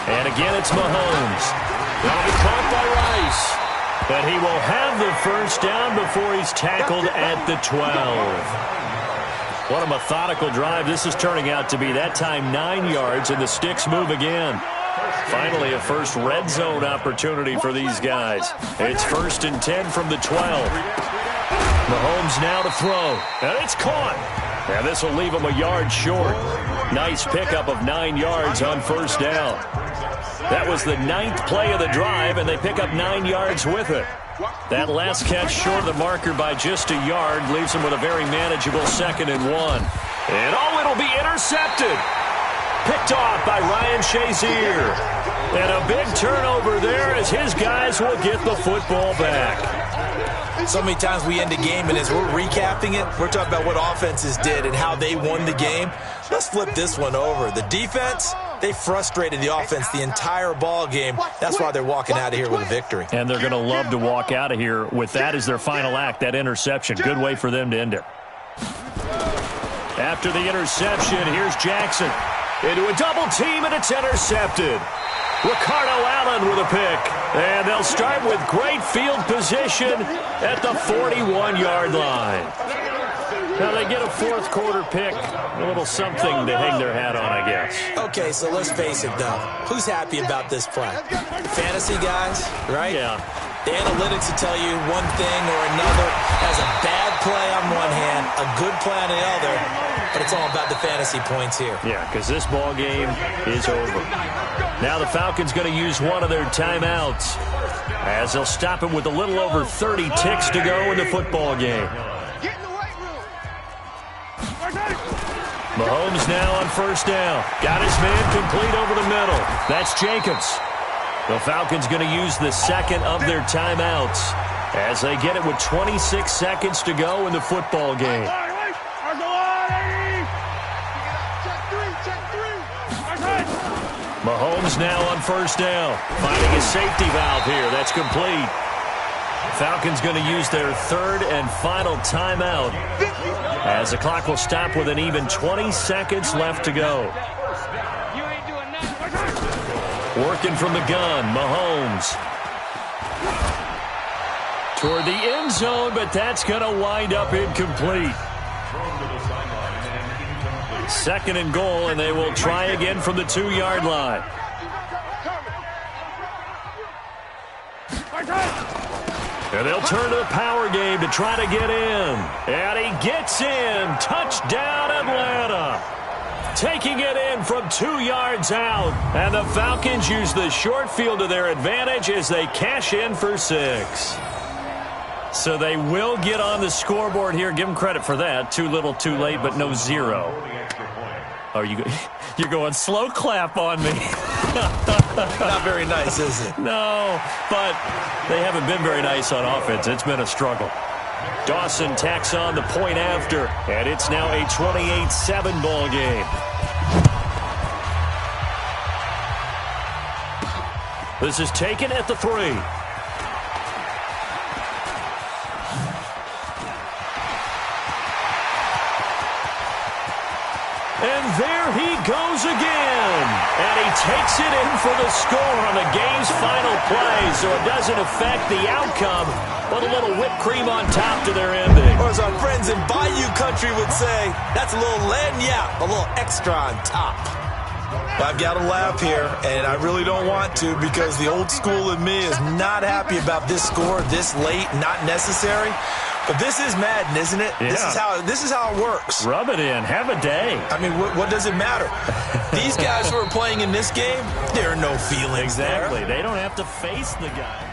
And again, it's Mahomes. That'll be caught by Rice. But he will have the 1st down before he's tackled at the 12. What a methodical drive this is turning out to be. That time 9 yards, and the sticks move again. Finally, a first red zone opportunity for these guys. It's 1st and 10 from the 12. Mahomes now to throw. And it's caught. And this will leave him a yard short. Nice pickup of 9 yards on 1st down. That was the 9th play of the drive, and they pick up 9 yards with it. That last catch short of the marker by just a yard leaves them with a very manageable 2nd and 1. And it'll be intercepted. Picked off by Ryan Shazier. And a big turnover there as his guys will get the football back. So many times we end a game, and as we're recapping it, we're talking about what offenses did and how they won the game. Let's flip this one over. The defense, they frustrated the offense the entire ball game. That's why they're walking out of here with a victory. And they're going to love to walk out of here with that as their final act, that interception. Good way for them to end it. After the interception, here's Jackson. Into a double team, and it's intercepted. Ricardo Allen with a pick. And they'll start with great field position at the 41-yard line. Now they get a 4th quarter pick. A little something to hang their hat on, I guess. Okay, so let's face it, though. Who's happy about this play? Fantasy guys, right? Yeah. The analytics will tell you one thing or another. Has a bad play on one hand, a good play on the other, but it's all about the fantasy points here. Yeah, because this ball game is over. Now the Falcons going to use one of their timeouts as they'll stop it with a little over 30 ticks to go in the football game. Get in the weight room. Mahomes now on first down. Got his man complete over the middle. That's Jacobs. The Falcons going to use the second of their timeouts as they get it with 26 seconds to go in the football game. Mahomes now on first down. Finding a safety valve here. That's complete. Falcons going to use their third and final timeout as the clock will stop with an even 20 seconds left to go. You ain't doing nothing. Working from the gun, Mahomes. Toward the end zone, but that's going to wind up incomplete. Second and goal, and they will try again from the 2-yard line. And they'll turn to the power game to try to get in. And he gets in. Touchdown, Atlanta. Taking it in from 2 yards out. And the Falcons use the short field to their advantage as they cash in for 6. So they will get on the scoreboard here. Give them credit for that. Too little, too late, but no 0. Oh, you're going slow clap on me. Not very nice, is it? No, but they haven't been very nice on offense. It's been a struggle. Dawson tacks on the point after, and it's now a 28-7 ball game. This is taken at the 3. And there he goes again. And he takes it in for the score on the game's final play, so it doesn't affect the outcome, but a little whipped cream on top to their ending. Or as our friends in Bayou Country would say, that's a little lagniappe, a little extra on top. I've got to laugh here, and I really don't want to because the old school in me is not happy about this score this late, not necessary. But this is Madden, isn't it? Yeah. This is how it works. Rub it in. Have a day. I mean, what does it matter? These guys who are playing in this game, there are no feelings Exactly. there. They don't have to face the guy.